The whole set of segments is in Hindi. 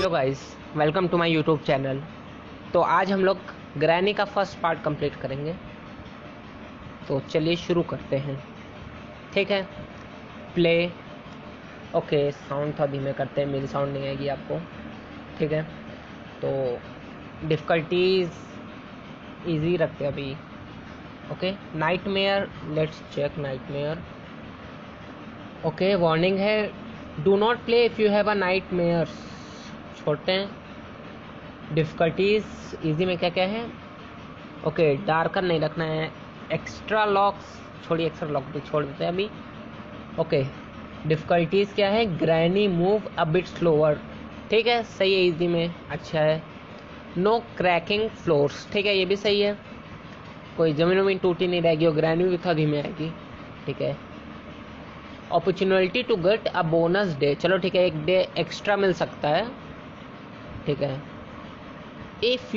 Hello guys, welcome to my YouTube channel. तो आज हम लोग ग्रैनी का फर्स्ट पार्ट कंप्लीट करेंगे। तो चलिए शुरू करते हैं। ठीक है, प्ले। ओके, साउंड थोड़ा धीमे करते हैं, मेरी साउंड नहीं आएगी आपको। ठीक है, तो डिफ़िकल्टीज इजी रखते हैं अभी। Okay, nightmare, let's check nightmare. Okay, warning है, do not play if you have a nightmare. छोड़ते हैं। डिफ़िकल्टीज इजी में क्या क्या है? ओके, डार्कर नहीं रखना है, एक्स्ट्रा लॉक्स छोड़िए, एक्स्ट्रा लॉक भी छोड़ देते हैं अभी। ओके, डिफ़िकल्टीज क्या है? Granny move a bit slower. ठीक है, सही है, इजी में अच्छा है। नो क्रैकिंग फ्लोर्स, ठीक है, ये भी सही है, कोई ज़मीन वमीन टूटी नहीं रहेगी और ग्रैनी भी थोड़ा धीमे आएगी। ठीक है, opportunity to get a bonus day, चलो ठीक है, एक डे एक्स्ट्रा मिल सकता है। ठीक है, if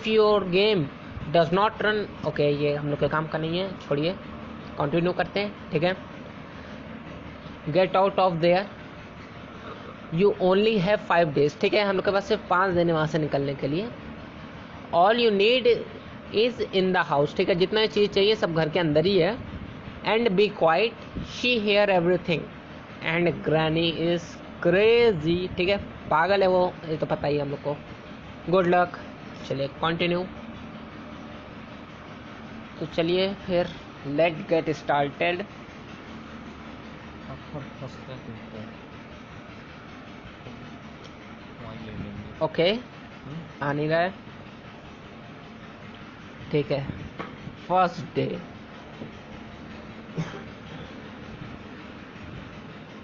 your game does not run. Okay, ये हम लोग के काम का नहीं है, छोड़िए, कंटिन्यू करते हैं। ठीक है, get out of their, you only have 5 days। ठीक है, हम लोग के पास सिर्फ 5 दिन है वहाँ से निकलने के लिए। All you need is in the house, ठीक है, जितना चीज़ चाहिए सब घर के अंदर ही है। And be quiet, she hear everything, and granny is crazy. ठीक है, पागल है वो, ये तो पता ही है हम लोग को। Good luck. चलिए कंटिन्यू। तो चलिए फिर लेट गेट स्टार्टेड। ओके, आ नहीं रहा है। ठीक है, फर्स्ट डे।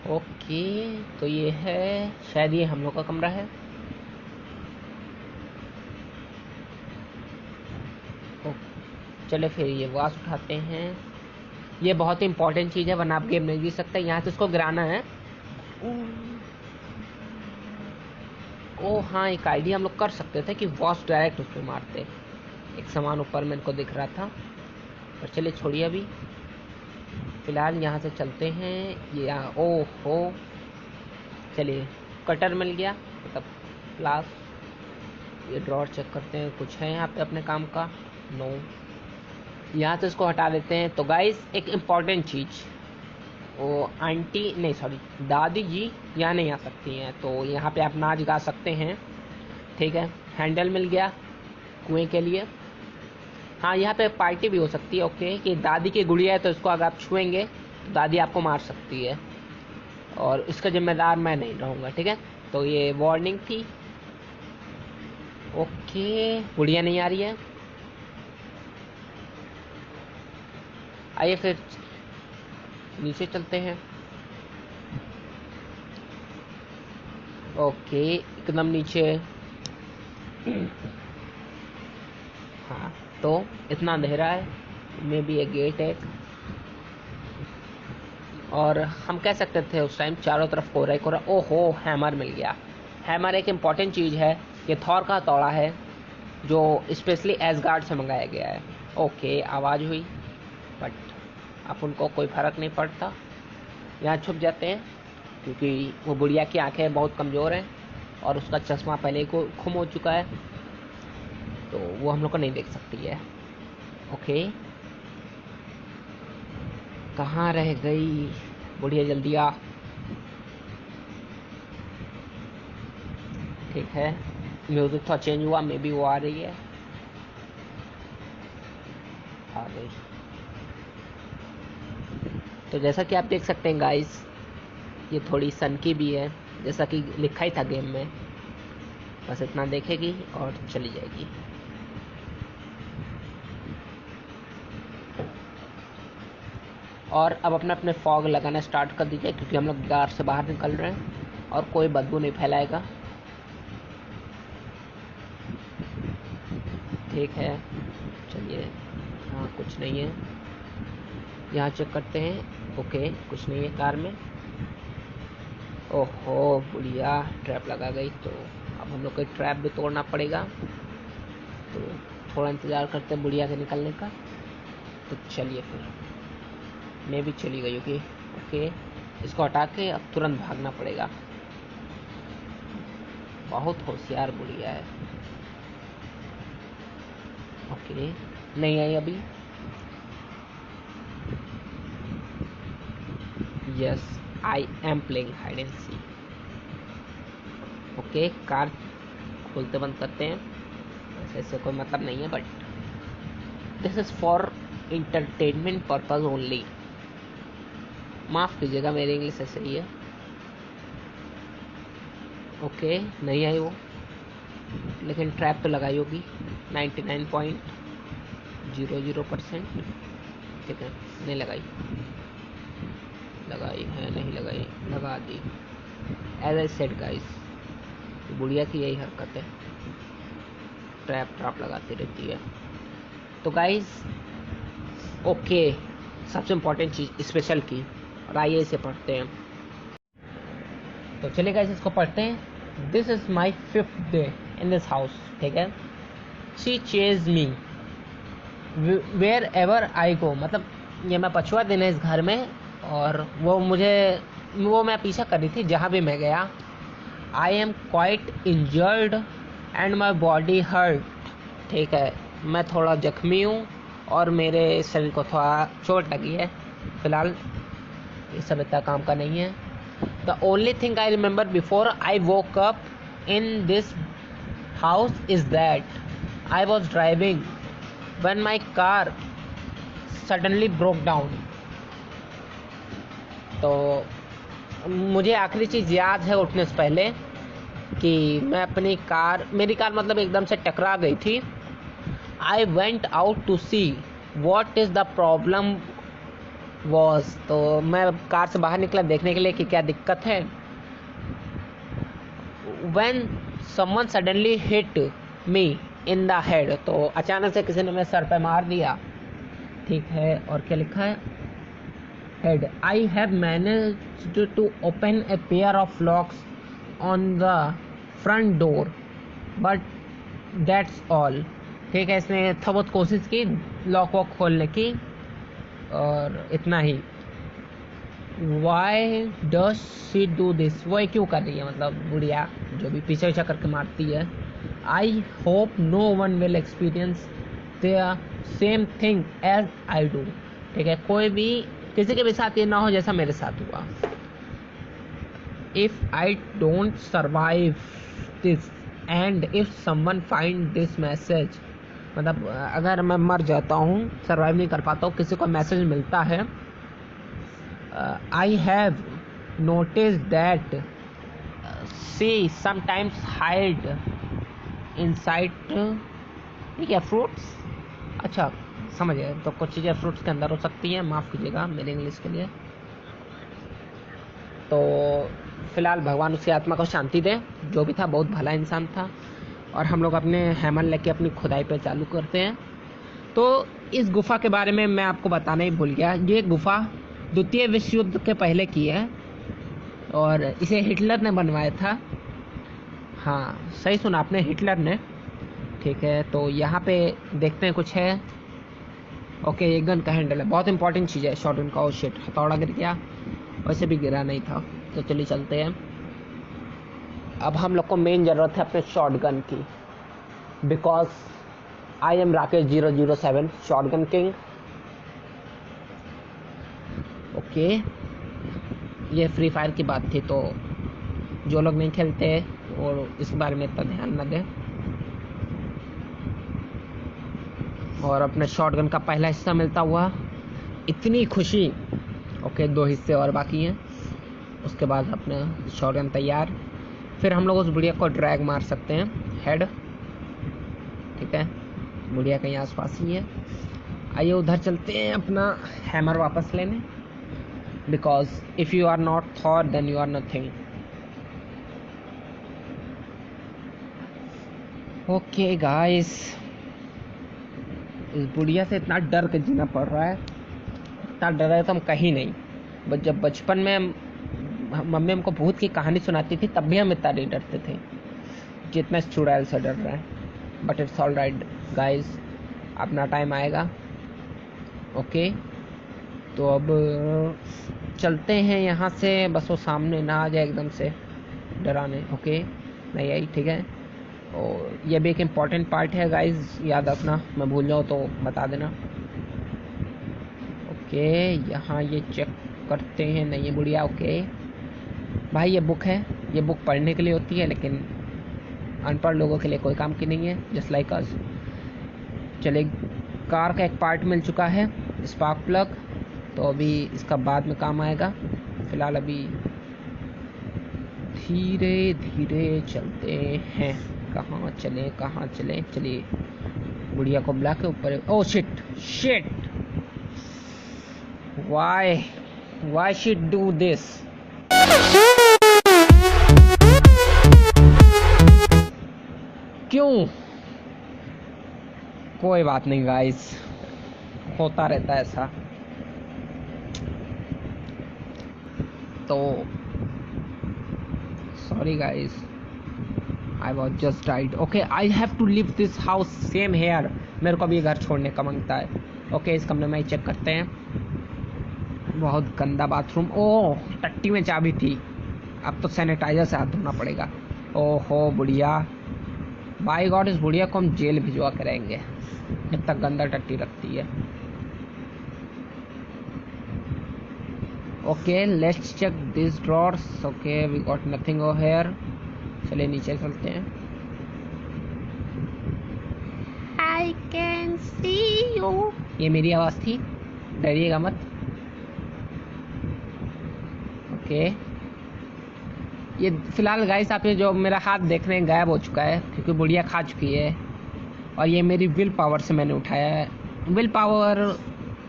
ओके, तो ये है, शायद ये हम लोग का कमरा है। चले फिर ये वास उठाते हैं। ये बहुत ही इंपॉर्टेंट चीज़ है, वरना आप गेम नहीं जीत सकते। यहाँ से इसको गिराना है। ओ हाँ, एक आइडिया हम लोग कर सकते थे कि वॉस डायरेक्ट उस पर मारते। एक सामान ऊपर मेरे को दिख रहा था, पर चलिए छोड़िए अभी। फिलहाल यहाँ से चलते हैं। ये ओ हो, चलिए कटर मिल गया, मतलब प्लास। ये ड्रॉर चेक करते हैं, कुछ है यहाँ पे अपने काम का? नो। यहाँ से इसको हटा देते हैं। तो गाइस, एक इम्पॉर्टेंट चीज़, वो आंटी नहीं, सॉरी, दादी जी यहाँ नहीं आ सकती हैं, तो यहाँ पे आप नाच गा सकते हैं। ठीक है, हैंडल मिल गया कुएं के लिए। हाँ, यहाँ पे पार्टी भी हो सकती है। ओके, कि दादी की गुड़िया है, तो इसको अगर आप छुएंगे तो दादी आपको मार सकती है, और इसका जिम्मेदार मैं नहीं रहूँगा। ठीक है, तो ये वार्निंग थी। ओके, गुड़िया नहीं आ रही है। आइए फिर नीचे चलते हैं। ओके, एकदम नीचे। हाँ, तो इतना अंधेरा है, मे भी एक गेट है, और हम कह सकते थे उस टाइम चारों तरफ कोहरा ही कोहरा। ओहो, हैमर मिल गया। हैमर एक इम्पॉर्टेंट चीज़ है, ये थॉर का हथौड़ा है जो स्पेशली एसगार्ड से मंगाया गया है। ओके, आवाज़ हुई, बट अब उनको कोई फ़र्क नहीं पड़ता। यहाँ छुप जाते हैं, क्योंकि वो बुढ़िया की आंखें बहुत कमज़ोर हैं और उसका चश्मा पहले ही को गुम हो चुका है, तो वो हम लोग को नहीं देख सकती है। ओके, कहाँ रह गई बुढ़िया, जल्दी आ। ठीक है, म्यूज़िक थोड़ा चेंज हुआ, मे बी वो आ रही है। आ गई। तो जैसा कि आप देख सकते हैं गाइस, ये थोड़ी सन की भी है, जैसा कि लिखा ही था गेम में। बस इतना देखेगी और चली जाएगी। और अब अपने फॉग लगाना स्टार्ट कर दीजिए, क्योंकि हम लोग कार से बाहर निकल रहे हैं और कोई बदबू नहीं फैलाएगा। ठीक है, चलिए। हाँ, कुछ नहीं है, यहाँ चेक करते हैं। ओके, कुछ नहीं है कार में। ओहो, बुढ़िया ट्रैप लगा गई, तो अब हम लोग को ट्रैप भी तोड़ना पड़ेगा। तो थोड़ा इंतज़ार करते हैं बुढ़िया के निकलने का। तो चलिए फिर, मैं भी चली गई होगी। ओके, इसको हटा के अब तुरंत भागना पड़ेगा। बहुत होशियार बुढ़िया है। ओके, नहीं आई अभी। Yes, I am playing hide and seek. Okay, car खोलते बंद करते हैं, वैसे इससे कोई मतलब नहीं है, but this is for entertainment purpose only. माफ कीजिएगा, मेरी इंग्लिश ऐसे ही है। ओके, नहीं आई वो, लेकिन ट्रैप तो लगाई होगी 99.00%। ठीक है, नहीं लगाई, लगाई है नहीं लगाई, लगा दी। एज आई सेड गाइस, बुढ़िया की यही हरकत है, ट्रैप लगाती रहती है। तो गाइस ओके, सबसे इम्पोर्टेंट चीज़ स्पेशल की, और आइए इसे पढ़ते हैं। तो चलिए गाइस इसको पढ़ते हैं। This is my 5th day in this house. ठीक है, she chase me wherever I go, मतलब ये मैं 5वां दिन है इस घर में, और वो मैं पीछा कर रही थी जहाँ भी मैं गया। I am quite injured and my body hurt. ठीक है, मैं थोड़ा जख्मी हूँ और मेरे शरीर को थोड़ा चोट लगी है। फिलहाल ये सब इतना काम का नहीं है। The only thing I remember before I woke up in this house is that I was driving when my car suddenly broke down। तो मुझे आखिरी चीज़ याद है उठने से पहले कि मैं मेरी कार मतलब एकदम से टकरा गई थी। I went out to see what is the problem was. तो मैं कार से बाहर निकला देखने के लिए कि क्या दिक्कत है। when someone suddenly hit me in the head, तो अचानक से किसी ने मेरे सर पे मार दिया। ठीक है, और क्या लिखा है, head. I have managed to open a pair of locks on the front door but that's all. ठीक है, इसने थोड़ा बहुत कोशिश की लॉक वॉक खोलने की, और इतना ही। Why does she do this, वो क्यों कर रही है, मतलब बुढ़िया जो भी पीछे पीछे करके मारती है। I hope no one will experience the same thing as I do। ठीक है, कोई भी किसी के भी साथ ये ना हो जैसा मेरे साथ हुआ। If I don't survive this and if someone find this message, मतलब अगर मैं मर जाता हूँ, सर्वाइव नहीं कर पाता हूँ, किसी को मैसेज मिलता है, I have noticed that she sometimes hide inside, ठीक है, फ्रूट्स। अच्छा समझ गए, तो कुछ चीज़ें फ्रूट्स के अंदर हो सकती हैं, माफ़ कीजिएगा मेरे इंग्लिश के लिए। तो फिलहाल भगवान उसकी आत्मा को शांति दे, जो भी था बहुत भला इंसान था। और हम लोग अपने हैमर लेके अपनी खुदाई पे चालू करते हैं। तो इस गुफा के बारे में मैं आपको बताना ही भूल गया। ये गुफा 2य विश्व युद्ध के पहले की है, और इसे हिटलर ने बनवाया था। हाँ सही सुना आपने, हिटलर ने। ठीक है, तो यहाँ पे देखते हैं कुछ है। ओके, ये गन का हैंडल है, बहुत इंपॉर्टेंट चीज़ है शॉटगन का। ओ शिट, हथौड़ा गिर गया, वैसे भी गिरा नहीं था। तो चलिए चलते हैं। अब हम लोग को मेन ज़रूरत है अपने शॉटगन की, because I am Rakesh 007 shotgun king. Okay, ये फ्री फायर की बात थी, तो जो लोग नहीं खेलते और इस बारे में इतना ध्यान न दें। और अपने शॉटगन का पहला हिस्सा मिलता हुआ इतनी खुशी। ओके, 2 हिस्से और बाकी हैं, उसके बाद अपना शॉटगन तैयार। फिर हम लोग उस बुढ़िया को ड्रैग मार सकते हैं, हेड। ठीक है, बुढ़िया कहीं आसपास ही है। आइए उधर चलते हैं अपना हैमर वापस लेने, because if you are not Thor then you are nothing. Okay guys, इस बुढ़िया से इतना डर के जीना पड़ रहा है, इतना डर है तो हम कहीं नहीं। बट जब बचपन में मम्मी हमको भूत की कहानी सुनाती थी, तब भी हम इतना नहीं डरते थे जितना इस चुड़ैल से डर रहे हैं। But it's all right guys, अपना टाइम आएगा। ओके, तो अब चलते हैं यहाँ से, बस वो सामने ना आ जाए एकदम से डराने। ओके, नहीं आई, ठीक है। और ये भी एक इम्पॉर्टेंट पार्ट है गाइस, याद रखना, मैं भूल जाऊँ तो बता देना। ओके, यहाँ ये चेक करते हैं, नहीं है बुढ़िया। ओके भाई, ये बुक है, ये बुक पढ़ने के लिए होती है, लेकिन अनपढ़ लोगों के लिए कोई काम की नहीं है, जस्ट लाइक अस। चलिए, कार का एक पार्ट मिल चुका है, स्पार्क प्लग, तो अभी इसका बाद में काम आएगा। फिलहाल अभी धीरे धीरे चलते हैं। कहाँ चलें? चलिए, गुड़िया को बुला के ऊपर। Oh shit shit, why she do this? क्यों? कोई बात नहीं गाइस, होता रहता है ऐसा। तो sorry guys, I was just died. Okay, I have to leave this house same here. मेरे को भी घर छोड़ने का मांगता है। ओके, इस कमरे में चेक करते हैं। बहुत गंदा बाथरूम। ओह, टट्टी में चाबी थी, अब तो सैनिटाइजर से हाथ धोना पड़ेगा। ओहो बुढ़िया, बाई गॉड, इस बुढ़िया को हम जेल भिजवा के रहेंगे, इतना गंदा टट्टी रखती है। Okay, let's check this drawers. Okay, we got nothing over here. चलिए नीचे चलते हैं। आई कैन सी यू, ये मेरी आवाज थी, डरिएगा मत। ओके, ये फिलहाल गाइस आप ये जो मेरा हाथ देख रहे हैं गायब हो चुका है, क्योंकि बुढ़िया खा चुकी है, और ये मेरी विल पावर से मैंने उठाया है। विल पावर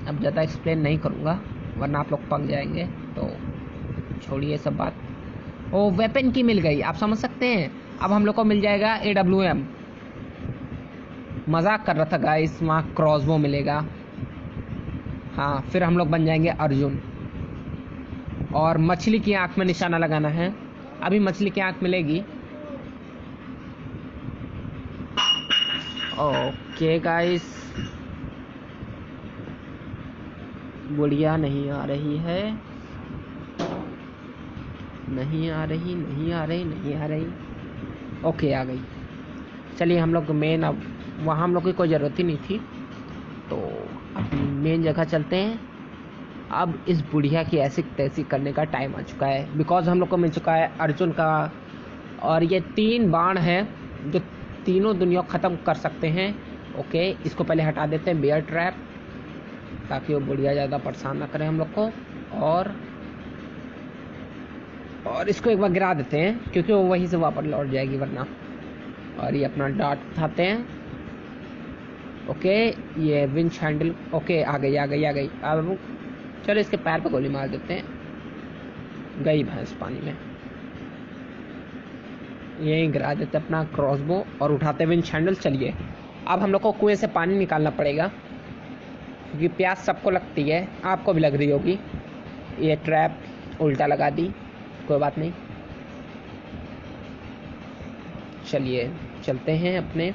अब ज़्यादा एक्सप्लेन नहीं करूँगा, वरना आप लोग पक जाएंगे, तो छोड़िए सब बात। ओ, वेपन की मिल गई, आप समझ सकते हैं। अब हम लोग को मिल जाएगा AWM। मजाक कर रहा था गाइस, वहाँ क्रॉसबो मिलेगा। हाँ, फिर हम लोग बन जाएंगे अर्जुन। और मछली की आंख में निशाना लगाना है, अभी मछली की आंख मिलेगी। ओके गाइस, गुड़िया नहीं आ रही है, नहीं आ रही। ओके, आ गई। चलिए हम लोग मेन, अब वहाँ हम लोग की कोई ज़रूरत ही नहीं थी, तो अब मेन जगह चलते हैं। अब इस बुढ़िया की ऐसी तैसी करने का टाइम आ चुका है, बिकॉज हम लोग को मिल चुका है अर्जुन का, और ये 3 बाण है जो तीनों दुनिया ख़त्म कर सकते हैं। ओके, इसको पहले हटा देते हैं, बेयर ट्रैप, ताकि वो बुढ़िया ज़्यादा परेशान ना करे हम लोग को। और इसको एक बार गिरा देते हैं, क्योंकि वो वहीं से वापस लौट जाएगी वरना। और ये अपना डार्ट उठाते हैं। ओके, ये विंच हैंडल। ओके, आ गई। अब चलो इसके पैर पे गोली मार देते हैं, गई भैंस पानी में। यहीं गिरा देते अपना क्रॉसबो और उठाते विंच हैंडल। चलिए, अब हम लोग को कुएं से पानी निकालना पड़ेगा, क्योंकि प्यास सबको लगती है, आपको भी लग रही होगी। ये ट्रैप उल्टा लगा दी, कोई बात नहीं। चलिए चलते हैं अपने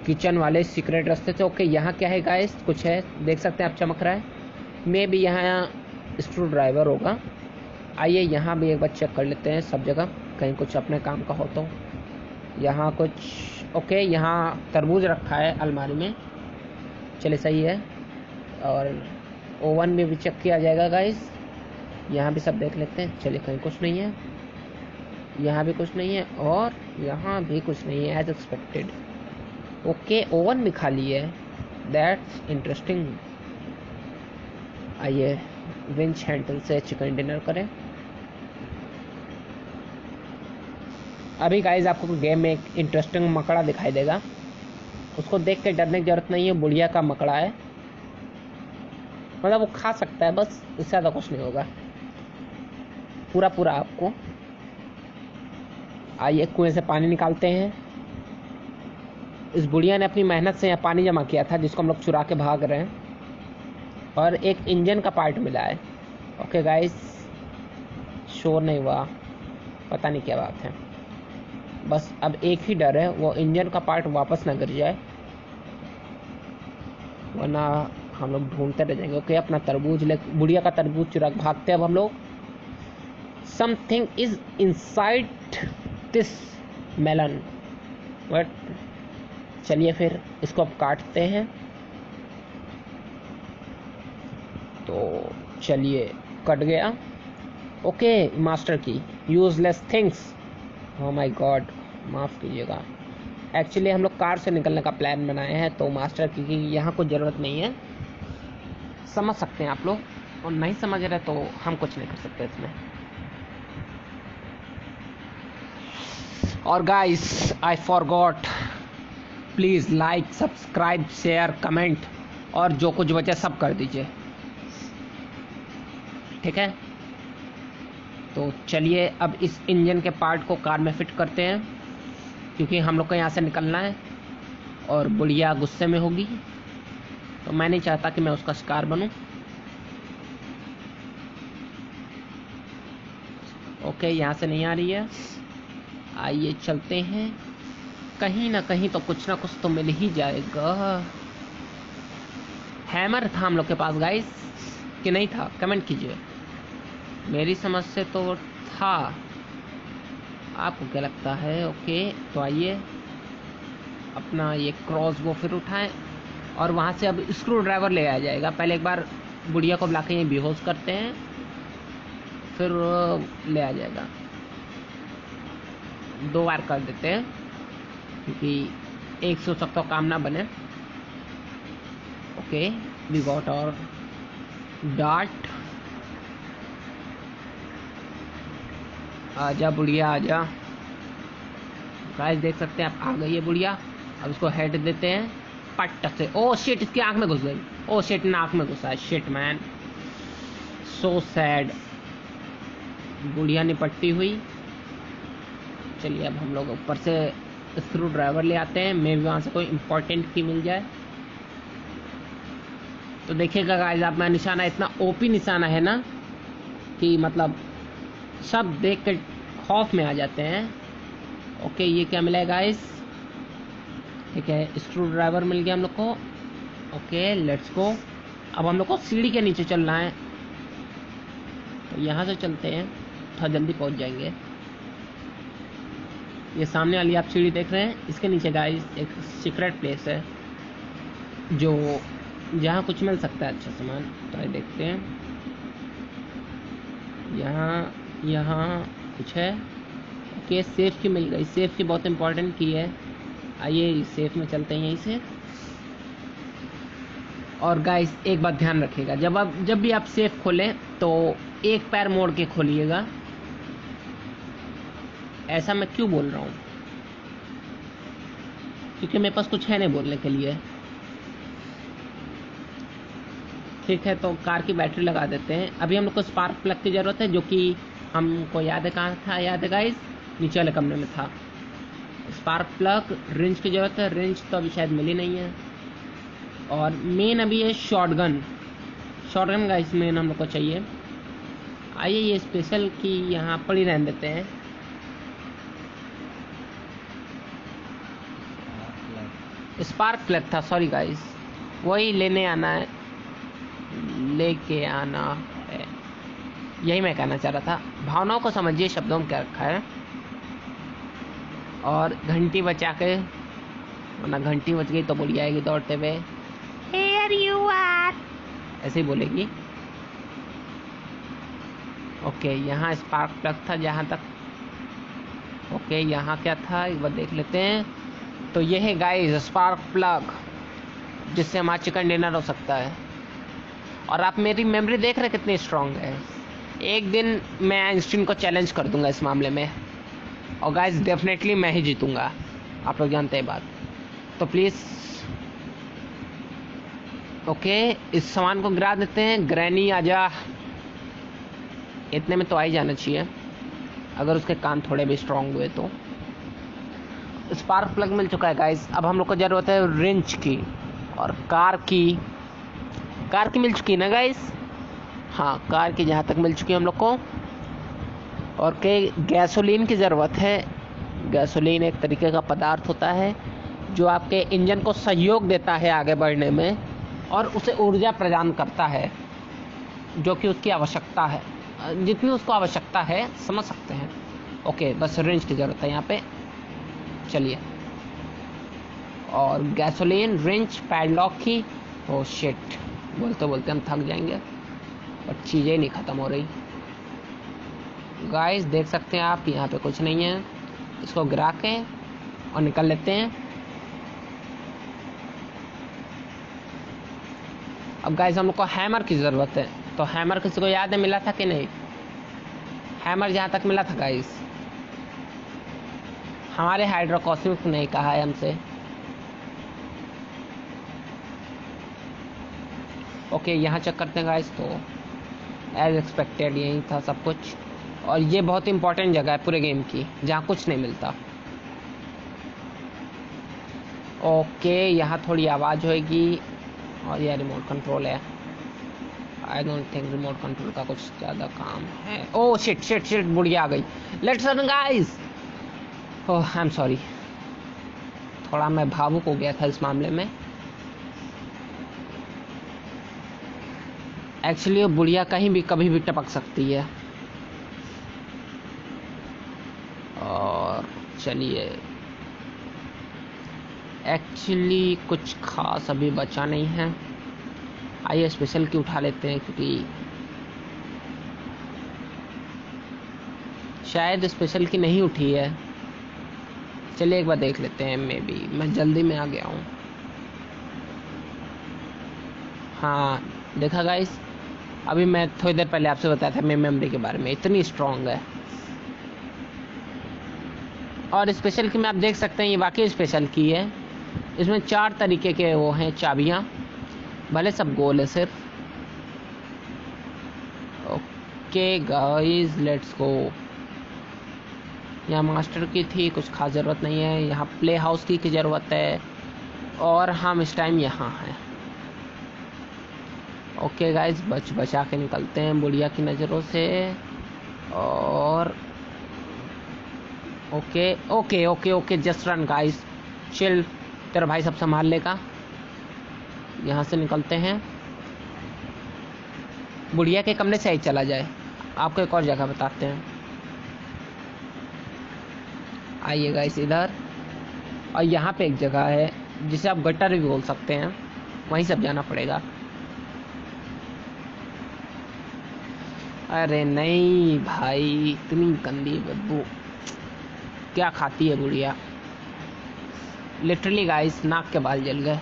किचन वाले सीक्रेट रास्ते से। ओके, यहाँ क्या है गाइस? कुछ है, देख सकते हैं आप, चमक रहा है। मे भी यहाँ स्क्रू ड्राइवर होगा। आइए यहाँ भी एक बार चेक कर लेते हैं सब जगह, कहीं कुछ अपने काम का हो तो। यहाँ कुछ, ओके, यहाँ तरबूज रखा है अलमारी में, चलिए सही है। और ओवन में भी चेक किया जाएगा गाइस, यहाँ भी सब देख लेते हैं। चलिए, कहीं कुछ नहीं है, यहाँ भी कुछ नहीं है, और यहाँ भी कुछ नहीं है, एज एक्सपेक्टेड। ओके, ओवन भी खाली है, दैट्स इंटरेस्टिंग। आइए विंच हैंडल से चिकन डिनर करें। अभी गाइस आपको गेम में एक इंटरेस्टिंग मकड़ा दिखाई देगा, उसको देख के डरने की जरूरत नहीं है, बुढ़िया का मकड़ा है, मतलब वो खा सकता है, बस इससे ज़्यादा कुछ नहीं होगा, पूरा आपको। आइए कुएं से पानी निकालते हैं। इस बुढ़िया ने अपनी मेहनत से यहाँ पानी जमा किया था, जिसको हम लोग चुरा के भाग रहे हैं, और एक इंजन का पार्ट मिला है। ओके गाइस, शोर नहीं हुआ, पता नहीं क्या बात है, बस अब एक ही डर है, वो इंजन का पार्ट वापस ना गिर जाए, वरना हम लोग ढूंढते रह जाएंगे। ओके, अपना तरबूज ले, बुढ़िया का तरबूज चुरा के भागते हैं अब हम लोग। Something is inside this melon. But चलिए फिर इसको अब काटते हैं। तो चलिए कट गया। ओके मास्टर की useless things. Oh my God, माफ़ कीजिएगा। एक्चुअली हम लोग कार से निकलने का प्लान बनाए हैं, तो मास्टर की यहाँ कोई ज़रूरत नहीं है। समझ सकते हैं आप लोग, और नहीं समझ रहे तो हम कुछ नहीं कर सकते इसमें। और guys I forgot, please like subscribe share comment और जो कुछ बचे सब कर दीजिए, ठीक है। तो चलिए अब इस इंजन के पार्ट को कार में फिट करते हैं, क्योंकि हम लोग को यहाँ से निकलना है और बुढ़िया गुस्से में होगी, तो मैं नहीं चाहता कि मैं उसका शिकार बनूं। ओके यहाँ से नहीं आ रही है, आइए चलते हैं। कहीं ना कहीं तो कुछ ना कुछ तो मिल ही जाएगा। हैमर था हम लोग के पास गाइस कि नहीं था, कमेंट कीजिए। मेरी समझ से तो था, आपको क्या लगता है? ओके तो आइए अपना ये क्रॉस वो फिर उठाएं और वहाँ से अब स्क्रू ड्राइवर ले आया जाएगा। पहले एक बार बुढ़िया को बुला के ये बेहोश करते हैं, फिर ले आ जाएगा। 2 बार कर देते हैं क्योंकि एक से हो सकता काम ना बने। ओके वी गॉट और डार्ट। आजा बुढ़िया आजा। गाइस देख सकते हैं आप, आ गई है बुढ़िया। अब इसको हेड देते हैं पट से। ओ शिट, इसकी आंख में घुस गई। ओ शिट, नाक में घुसा है। Shit man, so sad. बुढ़िया निपटती हुई। चलिए अब हम लोग ऊपर से स्क्रू ड्राइवर ले आते हैं, मे भी वहाँ से कोई इम्पोर्टेंट की मिल जाए। तो देखिएगा गाइस, आप, निशाना इतना ओपी निशाना है ना कि मतलब सब देख के खौफ में आ जाते हैं। ओके ये क्या मिला है गाइस? ठीक है, स्क्रू ड्राइवर मिल गया हम लोग को। Okay let's go. अब हम लोग को सीढ़ी के नीचे चलना है, तो यहाँ से चलते हैं, थोड़ा जल्दी पहुँच जाएंगे। ये सामने वाली आप सीढ़ी देख रहे हैं, इसके नीचे गाइस एक सीक्रेट प्लेस है जो जहाँ कुछ मिल सकता है अच्छा सामान। तो आइए देखते हैं, यहाँ कुछ है। ओके सेफ की मिल गई। सेफ की बहुत इंपॉर्टेंट की है। आइए सेफ में चलते हैं यहीं से। और गाइस एक बात ध्यान रखिएगा, जब भी आप सेफ खोलें तो एक पैर मोड़ के खोलिएगा। ऐसा मैं क्यों बोल रहा हूँ? क्योंकि मेरे पास कुछ है नहीं बोलने के लिए। ठीक है, तो कार की बैटरी लगा देते हैं। अभी हम लोग को स्पार्क प्लग की ज़रूरत है, जो कि हमको याद है कहाँ था, याद है गाइस? नीचे वाले कमरे में था स्पार्क प्लग। रेंज की ज़रूरत है, रेंज तो अभी शायद मिली नहीं है। और मेन अभी है शॉटगन गाइस, मेन हम लोग को चाहिए। आइए ये स्पेशल की यहाँ पर ही रहने देते हैं। स्पार्क प्लग था, सॉरी गाइस, वही लेने आना है, लेके आना है, यही मैं कहना चाह रहा था। भावनाओं को समझिए, शब्दों में क्या रखा है। और घंटी बचा के, वरना घंटी बच गई तो बोली आएगी दौड़ते हुए, Here you are, ऐसे ही बोलेगी। ओके यहाँ स्पार्क प्लग था जहाँ तक। ओके यहाँ क्या था एक बार देख लेते हैं। तो ये है गाइस स्पार्क प्लग, जिससे हमारा चिकन डिनर हो सकता है। और आप मेरी मेमोरी देख रहे कितनी स्ट्रांग है। एक दिन मैं आइंस्टीन को चैलेंज कर दूंगा इस मामले में, और गाइस डेफिनेटली मैं ही जीतूंगा, आप लोग जानते हैं बात। तो प्लीज़ ओके इस सामान को गिरा देते हैं। ग्रैनी आजा, इतने में तो आ ही जाना चाहिए, अगर उसके कान थोड़े भी स्ट्रांग हुए तो। स्पार्क प्लग मिल चुका है गाइस। अब हम लोग को ज़रूरत है रेंच की, और कार की मिल चुकी है ना गाइस? हाँ कार की जहाँ तक मिल चुकी है हम लोग को। और गैसोलीन की ज़रूरत है। गैसोलीन एक तरीके का पदार्थ होता है जो आपके इंजन को सहयोग देता है आगे बढ़ने में, और उसे ऊर्जा प्रदान करता है जो कि उसकी आवश्यकता है, जितनी उसको आवश्यकता है, समझ सकते हैं। ओके बस रेंज की ज़रूरत है यहाँ पे। चलिए। और गैसोलीन, रिंच, पैडलॉक की। ओह शिट, बोलते बोलते हम थक जाएंगे और चीज़ें नहीं ख़त्म हो रही। गाइस देख सकते हैं आप, यहाँ पे कुछ नहीं है। इसको गिरा के और निकल लेते हैं। अब गाइस हम लोग को हैमर की ज़रूरत है, तो हैमर किसी को याद है मिला था कि नहीं? हैमर जहाँ तक मिला था गाइस, हमारे हाइड्रोकॉस्मिक ने कहा है हमसे। ओके यहाँ चेक करते हैं गाइस, तो एज एक्सपेक्टेड यही था सब कुछ। और ये बहुत इंपॉर्टेंट जगह है पूरे गेम की, जहाँ कुछ नहीं मिलता। ओके यहाँ थोड़ी आवाज़ होएगी। और यह रिमोट कंट्रोल है। I don't think remote control का कुछ ज़्यादा काम है। ओह शिट शिट शिट, बुढ़िया आ गई। Let's run guys. Oh I am sorry, थोड़ा मैं भावुक हो गया था इस मामले में। एक्चुअली वो बुढ़िया कहीं भी कभी भी टपक सकती है। और चलिए, एक्चुअली कुछ खास अभी बचा नहीं है। आइए स्पेशल की उठा लेते हैं, क्योंकि शायद स्पेशल की नहीं उठी है। चलिए एक बार देख लेते हैं, मे बी मैं जल्दी में आ गया हूँ। हाँ देखा गाइस, अभी मैं थोड़ी देर पहले आपसे बताया था मेरी मेमोरी के बारे में, इतनी स्ट्रांग है। और स्पेशल की में आप देख सकते हैं, ये वाकई स्पेशल की है। इसमें 4 तरीके के वो हैं चाबियाँ, भले सब गोल है सिर्फ। Okay guys let's go. यहाँ मास्टर की थी, कुछ खास ज़रूरत नहीं है। यहाँ प्ले हाउस की ज़रूरत है, और हम इस टाइम यहाँ हैं। ओके गाइस बचा के निकलते हैं बुढ़िया की नज़रों से। और okay okay okay okay just run guys, chill, तेरा भाई सब संभाल लेगा। यहाँ से निकलते हैं। बुढ़िया के कमरे से ही चला जाए, आपको एक और जगह बताते हैं। आइए गाइस इधर, और यहाँ पे एक जगह है जिसे आप गटर भी बोल सकते हैं, वहीं सब जाना पड़ेगा। अरे नहीं भाई, इतनी गंदी बदबू क्या खाती है बुढ़िया। लिटरली गाइस नाक के बाल जल गए।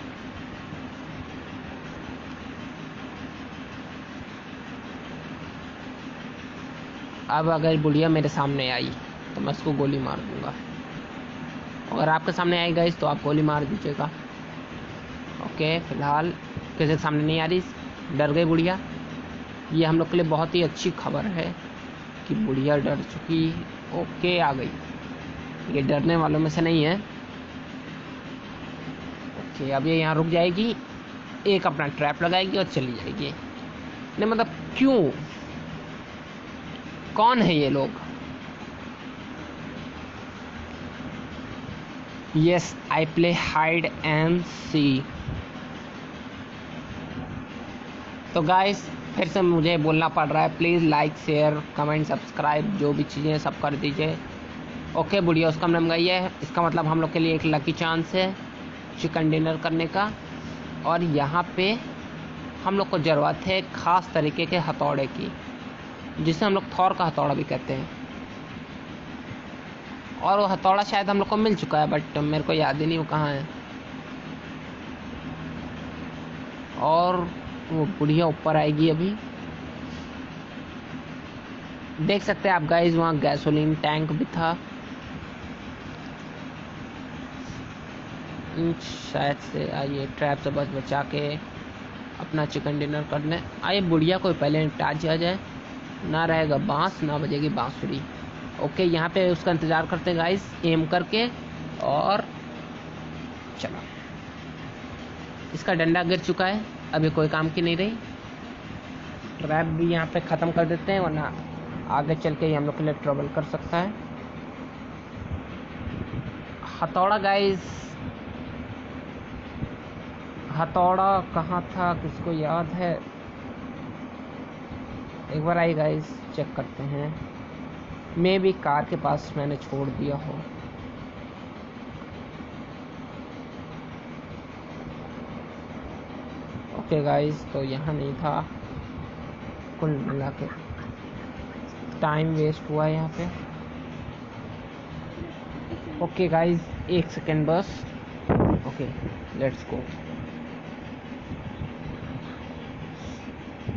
अब अगर बुढ़िया मेरे सामने आई तो मैं उसको गोली मार दूंगा। अगर आपके सामने आई गाइस तो आप गोली मार दीजिएगा। ओके फिलहाल किसी के सामने नहीं आ रही, डर गई बुढ़िया। ये हम लोग के लिए बहुत ही अच्छी खबर है कि बुढ़िया डर चुकी। ओके आ गई, ये डरने वालों में से नहीं है। ओके अब ये यहाँ रुक जाएगी, एक अपना ट्रैप लगाएगी और चली जाएगी। नहीं मतलब क्यों, कौन है ये लोग? Yes I play hide and seek. तो गाइस फिर से मुझे बोलना पड़ रहा है, please like share comment subscribe जो भी चीज़ें सब कर दीजिए। ओके बुढ़िया उसका नाम गई है, इसका मतलब हम लोग के लिए एक लकी चांस है चिकन डिनर करने का। और यहाँ पे हम लोग को ज़रूरत है ख़ास तरीके के हथौड़े की, जिसे हम लोग थॉर का हथौड़ा भी कहते हैं। और वो हथौड़ा शायद हम लोग को मिल चुका है, बट मेरे को याद ही नहीं वो कहाँ है। और वो बुढ़िया ऊपर आएगी अभी, देख सकते हैं आप गाइस, वहाँ गैसोलीन टैंक भी था शायद से। आइए ट्रैप से बचा के अपना चिकन डिनर कर लें। आइए बुढ़िया को पहले निपटा दिया जाए, ना रहेगा बांस ना बजेगी बांसुरी। ओके यहाँ पे उसका इंतज़ार करते हैं गाइस एम करके। और चलो, इसका डंडा गिर चुका है, अभी कोई काम की नहीं रही। ट्रैप भी यहाँ पे ख़त्म कर देते हैं, वरना आगे चल के हम लोग के लिए ट्रबल कर सकता है। हथौड़ा गाइस, हथौड़ा कहाँ था, किसको याद है? एक बार आई गाइस चेक करते हैं, मे भी कार के पास मैंने छोड़ दिया हो। ओके गाइस, तो यहाँ नहीं था। कुल मिला के टाइम वेस्ट हुआ है यहाँ पे। ओके गाइस, 1 सेकेंड बस। Okay, let's go.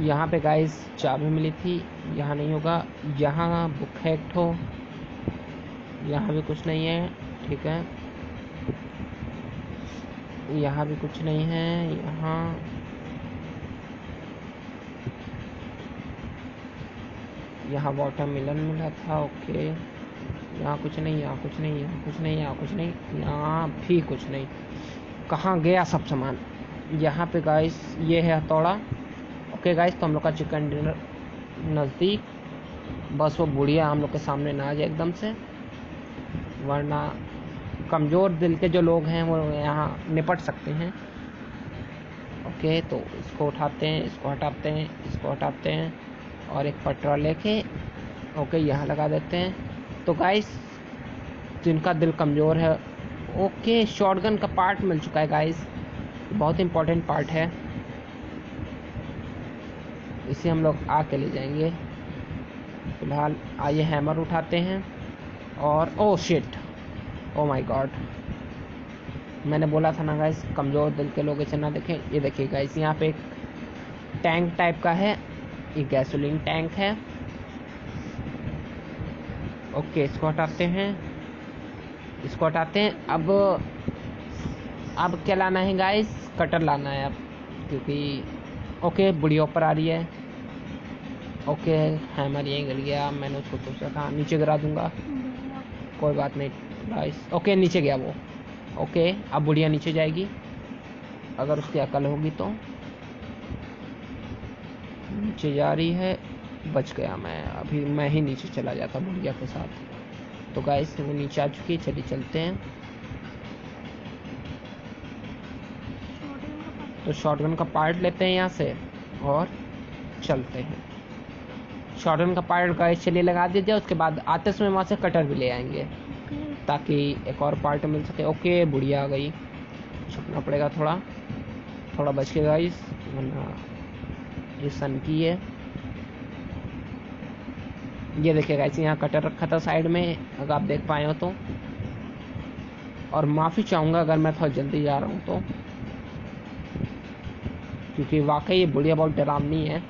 यहाँ पे गाइस चाबी मिली थी, यहाँ नहीं होगा। यहाँ बुक है एक ठो, यहाँ भी कुछ नहीं है। ठीक है, यहाँ भी कुछ नहीं है। यहाँ वाटरमेलन मिला था। ओके, यहाँ कुछ नहीं, यहाँ कुछ नहीं, यहाँ कुछ नहीं, यहाँ कुछ नहीं, यहाँ भी कुछ नहीं। कहाँ गया सब सामान? यहाँ पे गाइस ये है हथौड़ा। ओके गाइस, तो हम लोग का चिकन डिनर नज़दीक। बस वो बुढ़िया हम लोग के सामने ना आ जाए एकदम से, वरना कमज़ोर दिल के जो लोग हैं वो यहाँ निपट सकते हैं। ओके, तो इसको उठाते हैं, इसको हटाते हैं, इसको हटाते हैं, और एक पटरा लेके ओके यहाँ लगा देते हैं। तो गाइस, जिनका दिल कमज़ोर है, ओके शॉटगन का पार्ट मिल चुका है गाइस, बहुत इंपॉर्टेंट पार्ट है। इसे हम लोग आके ले जाएंगे। फिलहाल आइए हैमर उठाते हैं। और oh shit, oh my God, मैंने बोला था ना गाइस, कमज़ोर दिल के लोग इसे ना देखें। ये देखिए गाइस, यहाँ पे एक टैंक टाइप का है, ये गैसोलीन टैंक है। ओके, इसको हटाते हैं, इसको हटाते हैं। अब क्या लाना है गाइस? कटर लाना है अब, क्योंकि ओके बुढ़िया ऊपर आ रही है। ओके, हैमर यहीं गिर गया, मैंने उसको सोचा था नीचे गिरा दूंगा, कोई बात नहीं गाइस। ओके, नीचे गया वो। ओके, अब बुढ़िया नीचे जाएगी, अगर उसकी अकल होगी तो। नीचे जा रही है, बच गया मैं। अभी मैं ही नीचे चला जाता बुढ़िया के साथ। तो गाइस, वो नीचे आ चुकी है, चलिए चलते हैं। तो शॉटगन का पार्ट लेते हैं यहाँ से और चलते हैं। शॉटगन का पार्ट गाइस चलिए लगा दीजिए, उसके बाद आते समय वहाँ से कटर भी ले आएंगे ताकि एक और पार्ट मिल सके। ओके, बुढ़िया आ गई, छुपना पड़ेगा थोड़ा बच के गाइस, वरना ये सन की है। ये देखिए गाइस, यहाँ कटर रखा था साइड में, अगर आप देख पाए हो तो। और माफ़ी चाहूँगा अगर मैं थोड़ा जल्दी जा रहा हूँ तो, क्योंकि वाकई ये बुढ़िया बहुत डरावनी है।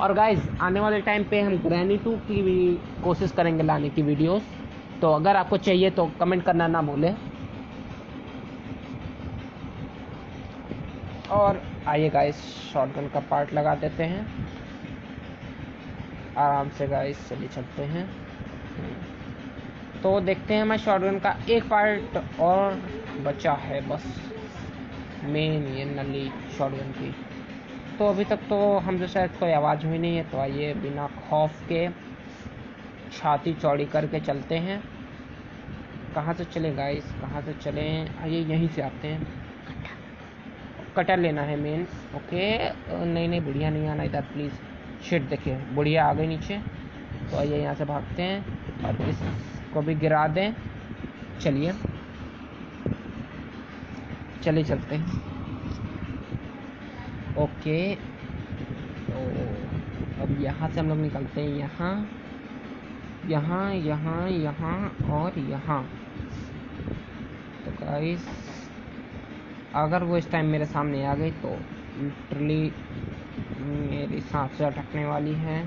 और गाइस, आने वाले टाइम पे हम ग्रैनी 2 की भी कोशिश करेंगे लाने की वीडियोस, तो अगर आपको चाहिए तो कमेंट करना ना भूलें। और आइए गाइस, शॉटगन का पार्ट लगा देते हैं आराम से गाइस, चलिए चलते हैं। तो देखते हैं, हमारे शॉटगन का एक पार्ट और बचा है बस, मेन ये नली शॉटगन की। तो अभी तक तो हमसे शायद कोई आवाज़ हुई नहीं है, तो आइए बिना खौफ के छाती चौड़ी करके चलते हैं। कहाँ से चलें गाइस, कहाँ से चलें? आइए यहीं से आते हैं। कटर लेना है मेन। ओके, नहीं बुढ़िया नहीं आना इधर प्लीज़। शिट, देखिए बुढ़िया आ गई नीचे। तो आइए यहाँ से भागते हैं और इसको भी गिरा दें। चलिए चलते हैं। ओके, तो अब यहाँ से हम लोग निकलते हैं, यहाँ और यहाँ। तो गाइस, अगर वो इस टाइम मेरे सामने आ गई तो लिटरली मेरी सांसें अटकने वाली हैं।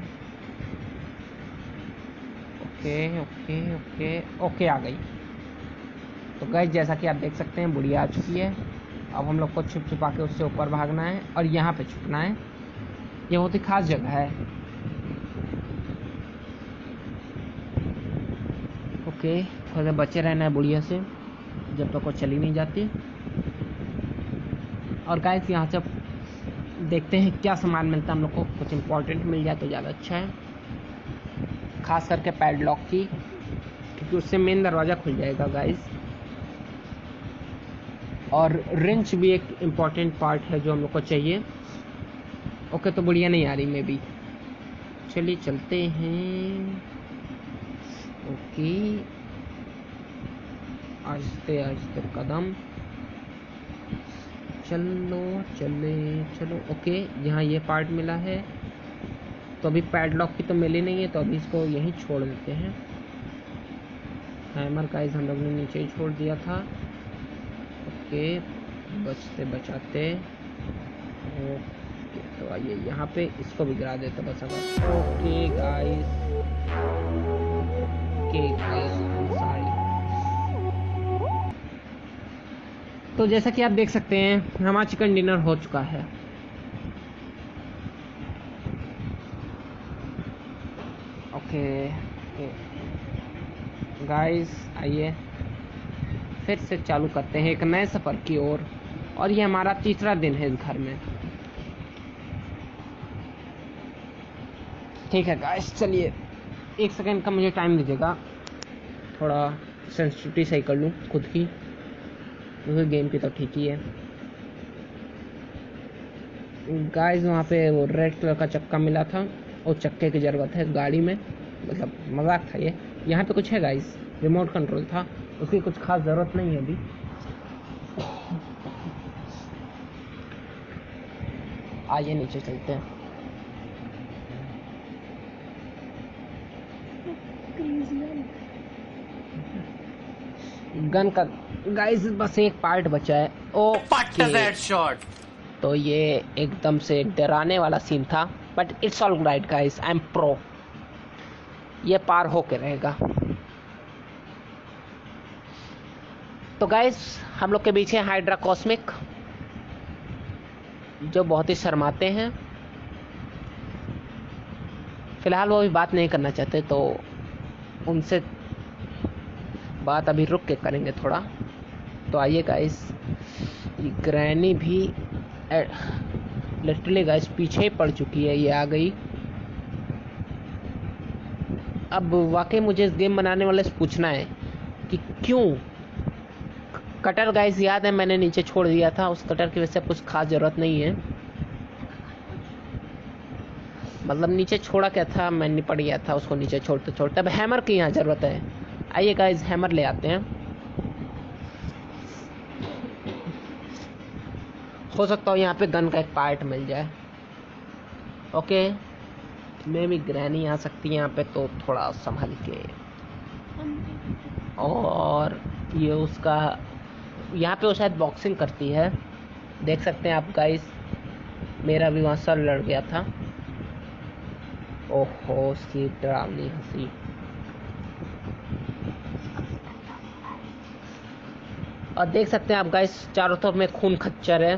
ओके आ गई। तो गाइस, जैसा कि आप देख सकते हैं, बुढ़िया आ चुकी है। अब हम लोग को छुपा के उससे ऊपर भागना है और यहाँ पे छुपना है। ये बहुत ही खास जगह है। ओके, थोड़ा बचे रहना है बुढ़िया से जब तक वो चली नहीं जाती। और गाइस, यहाँ से देखते हैं क्या सामान मिलता है हम लोग को। कुछ इम्पोर्टेंट मिल जाए तो ज़्यादा अच्छा है, खास करके पैडलॉक की, क्योंकि उससे मेन दरवाज़ा खुल जाएगा गाइस। और रिंच भी एक इम्पॉर्टेंट पार्ट है जो हम लोग को चाहिए। ओके, तो बुढ़िया नहीं आ रही मे बी, चलिए चलते हैं। ओके, आहिस्ते आहिस्ते कदम। चलो चले चलो। ओके, यहाँ ये पार्ट मिला है, तो अभी पैडलॉक की तो मिली नहीं है, तो अभी इसको यहीं छोड़ देते हैं। हैमर गाइस हम लोग ने नीचे ही छोड़ दिया था। ओके, बचते बचाते। ओके, तो आइए यहाँ पे इसको भी गिरा देते बस अगर। Okay guys, okay guys, sorry. तो जैसा कि आप देख सकते हैं हमारा चिकन डिनर हो चुका है। ओके गाइस, आइए फिर से चालू करते हैं एक नए सफ़र की ओर। और ये हमारा तीसरा दिन है इस घर में। ठीक है गाइस, चलिए 1 सेकंड का मुझे टाइम दीजिएगा, थोड़ा सेंसिटिविटी सही कर लूँ खुद की, क्योंकि गेम की तो ठीक ही है। गाइस वहाँ पे वो रेड कलर का चक्का मिला था, और चक्के की ज़रूरत है गाड़ी में, मतलब मजाक था ये। यहाँ पे कुछ है गाइस, रिमोट कंट्रोल था, उसकी कुछ खास ज़रूरत नहीं है अभी। आइए नीचे चलते हैं। गन का गाइस बस एक पार्ट बचा है। ओ तो ये एकदम से डराने वाला सीन था, but it's all right guys, I am pro, ये पार होके रहेगा। तो गाइस हम लोग के बीच है हाइड्रा कॉस्मिक, जो बहुत ही शर्माते हैं। फिलहाल वो अभी बात नहीं करना चाहते, तो उनसे बात अभी रुक के करेंगे थोड़ा। तो आइए गाइस, ग्रैनी भी लिटरली गाइस पीछे ही पड़ चुकी है, ये आ गई। अब वाकई मुझे इस गेम बनाने वाले से पूछना है कि क्यों कटर गाइस याद है मैंने नीचे छोड़ दिया था, उस कटर की वजह से कुछ खास जरूरत नहीं है, मतलब नीचे छोड़ा क्या था, मैं निपट गया था उसको नीचे छोड़ते छोड़ते। अब हैमर की यहाँ जरूरत है। आइए गाइस हैमर ले आते हैं, हो सकता हो यहाँ पे गन का एक पार्ट मिल जाए। ओके, मैं भी ग्रैनी आ सकती है यहाँ पे, तो थोड़ा संभल के। और ये उसका यहाँ पे वो शायद बॉक्सिंग करती है, देख सकते हैं आप गाइस, मेरा भी वहाँ सर लड़ गया था। ओहो, उसकी डरावनी हंसी। और देख सकते हैं आप गाइस चारों तरफ में खून खच्चर है।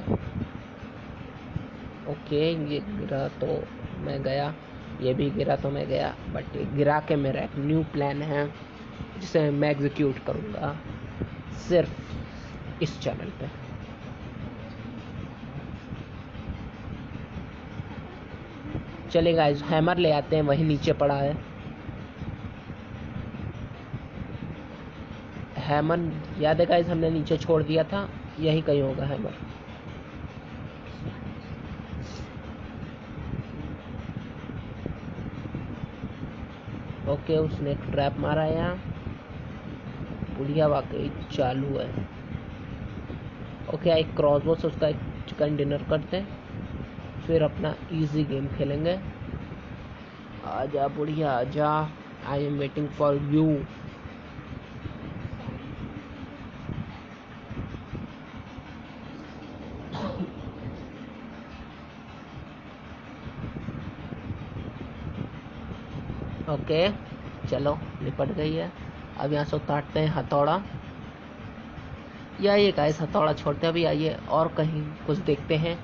ओके, ये गिरा तो मैं गया, ये भी गिरा तो मैं गया, बट गिरा के मेरा एक न्यू प्लान है जिसे मैं एग्जीक्यूट करूँगा सिर्फ इस चैनल पे। चलिए गाइस हैमर ले आते हैं, वही नीचे पड़ा है हैमर, याद है गाइस हमने नीचे छोड़ दिया था, यही कहीं होगा हैमर। ओके, उसने एक ट्रैप मारा है यहाँ, बुढ़िया वाकई चालू है। ओके, एक क्रॉसबो से उसका एक चिकन डिनर करते हैं, फिर अपना इजी गेम खेलेंगे। आजा बुढ़िया आजा, I am waiting for you. Okay चलो, निपट गई है। अब यहाँ से उतारते हैं हथौड़ा, या ये गाइस हथौड़ा छोड़ते हैं अभी। आइए और कहीं कुछ देखते हैं,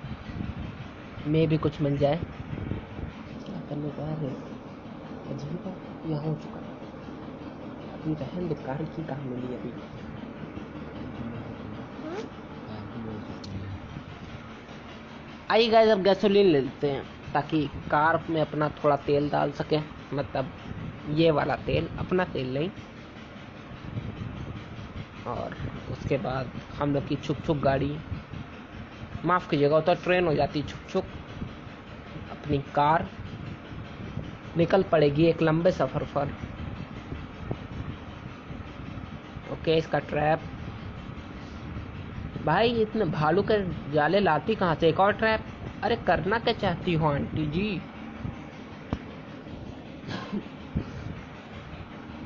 में भी कुछ मिल जाए। क्या करने का है अजीब, यहाँ हो चुका है अभी, रहन दो, कार की कहाँ मिली अभी। आइए गाइस अब गैसोलीन ले लेते हैं, ताकि कार में अपना थोड़ा तेल डाल सके, मतलब ये वाला तेल, अपना तेल नहीं। और उसके बाद हम लोग की छुक छुक गाड़ी, माफ़ कीजिएगा तो ट्रेन हो जाती, छुक छुक अपनी कार निकल पड़ेगी एक लंबे सफ़र पर। ओके, इसका ट्रैप भाई इतने भालू के जाले लाती कहाँ से? एक और ट्रैप। अरे करना क्या चाहती हो आंटी जी?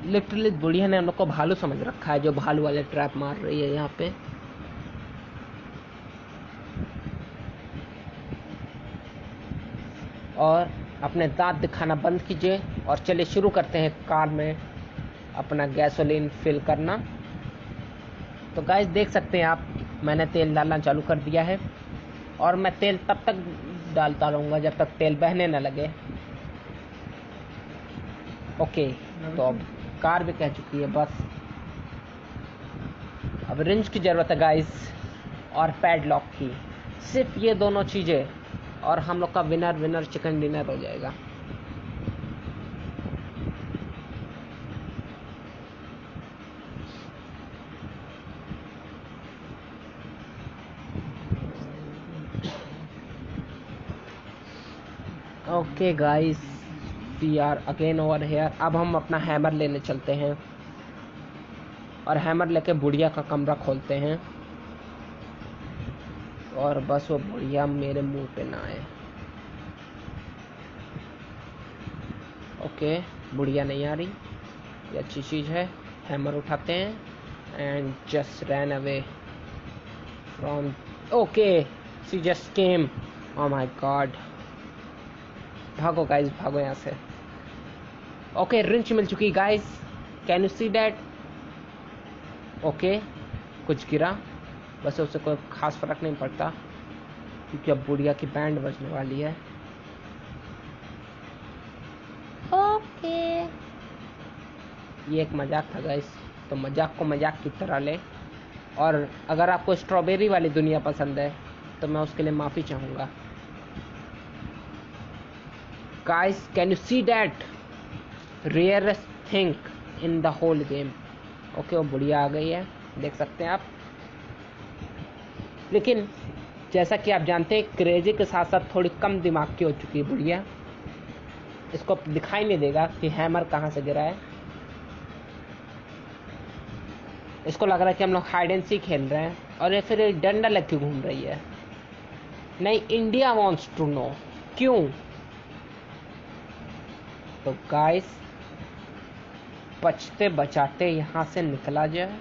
लिटरली बुढ़िया ने हम लोग को भालू समझ रखा है, जो भालू वाले ट्रैप मार रही है यहाँ पे। और अपने दांत दिखाना बंद कीजिए और चलिए शुरू करते हैं कार में अपना गैसोलीन फिल करना। तो गाइस देख सकते हैं आप, मैंने तेल डालना चालू कर दिया है और मैं तेल तब तक डालता रहूँगा जब तक तेल बहने न लगे। ओके, तो अब कार भी कह चुकी है, बस अब रिंच की ज़रूरत है गाइस और पैडलॉक की। सिर्फ ये दोनों चीज़ें और हम लोग का विनर चिकन डिनर हो जाएगा। Okay guys, we are again over here. अब हम अपना हैमर लेने चलते हैं और हैमर लेके बुढ़िया का कमरा खोलते हैं और बस वो बुढ़िया मेरे मुंह पे ना आए। ओके, बुढ़िया नहीं आ रही, ये अच्छी चीज़ है। हैमर उठाते हैं and just ran away from. Okay, she just came. Oh my God, भागो गाइस, भागो यहाँ से। ओके, रिंच मिल चुकी guys, can you see that? Okay, कुछ गिरा, बस उससे कोई खास फर्क नहीं पड़ता क्योंकि अब बुढ़िया की बैंड बजने वाली है। ओके, ये एक मजाक था गाइस, तो मजाक को मजाक की तरह ले। और अगर आपको स्ट्रॉबेरी वाली दुनिया पसंद है तो मैं उसके लिए माफ़ी चाहूँगा। Guys can you see that rarest thing in the whole game? Okay, वो बुढ़िया आ गई है, देख सकते हैं आप। लेकिन जैसा कि आप जानते हैं, क्रेजी के साथ साथ थोड़ी कम दिमाग की हो चुकी है बुढ़िया। इसको दिखाई नहीं देगा कि हैमर कहाँ से गिरा है। इसको लग रहा है कि हम लोग हाइड एंड सीक खेल रहे हैं और ये फिर डंडा लेके क्यों घूम रही है। नहीं, इंडिया वांट्स टू नो क्यों। तो गाइस बचते बचाते यहाँ से निकला जाए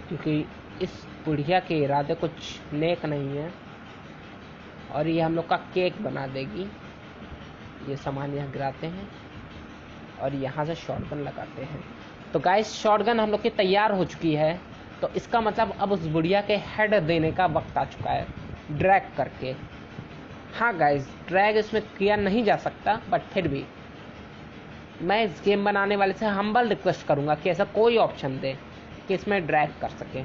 क्योंकि इस बुढ़िया के इरादे कुछ नेक नहीं है और ये हम लोग का केक बना देगी। ये सामान यहाँ गिराते हैं और यहाँ से शॉटगन लगाते हैं। तो गाइस शॉटगन हम लोग की तैयार हो चुकी है, तो इसका मतलब अब उस बुढ़िया के हेड देने का वक्त आ चुका है, ड्रैग करके। हाँ गाइस, ड्रैग इसमें किया नहीं जा सकता, बट फिर भी मैं इस गेम बनाने वाले से हम्बल रिक्वेस्ट करूंगा कि ऐसा कोई ऑप्शन दे कि इसमें ड्रैग कर सके,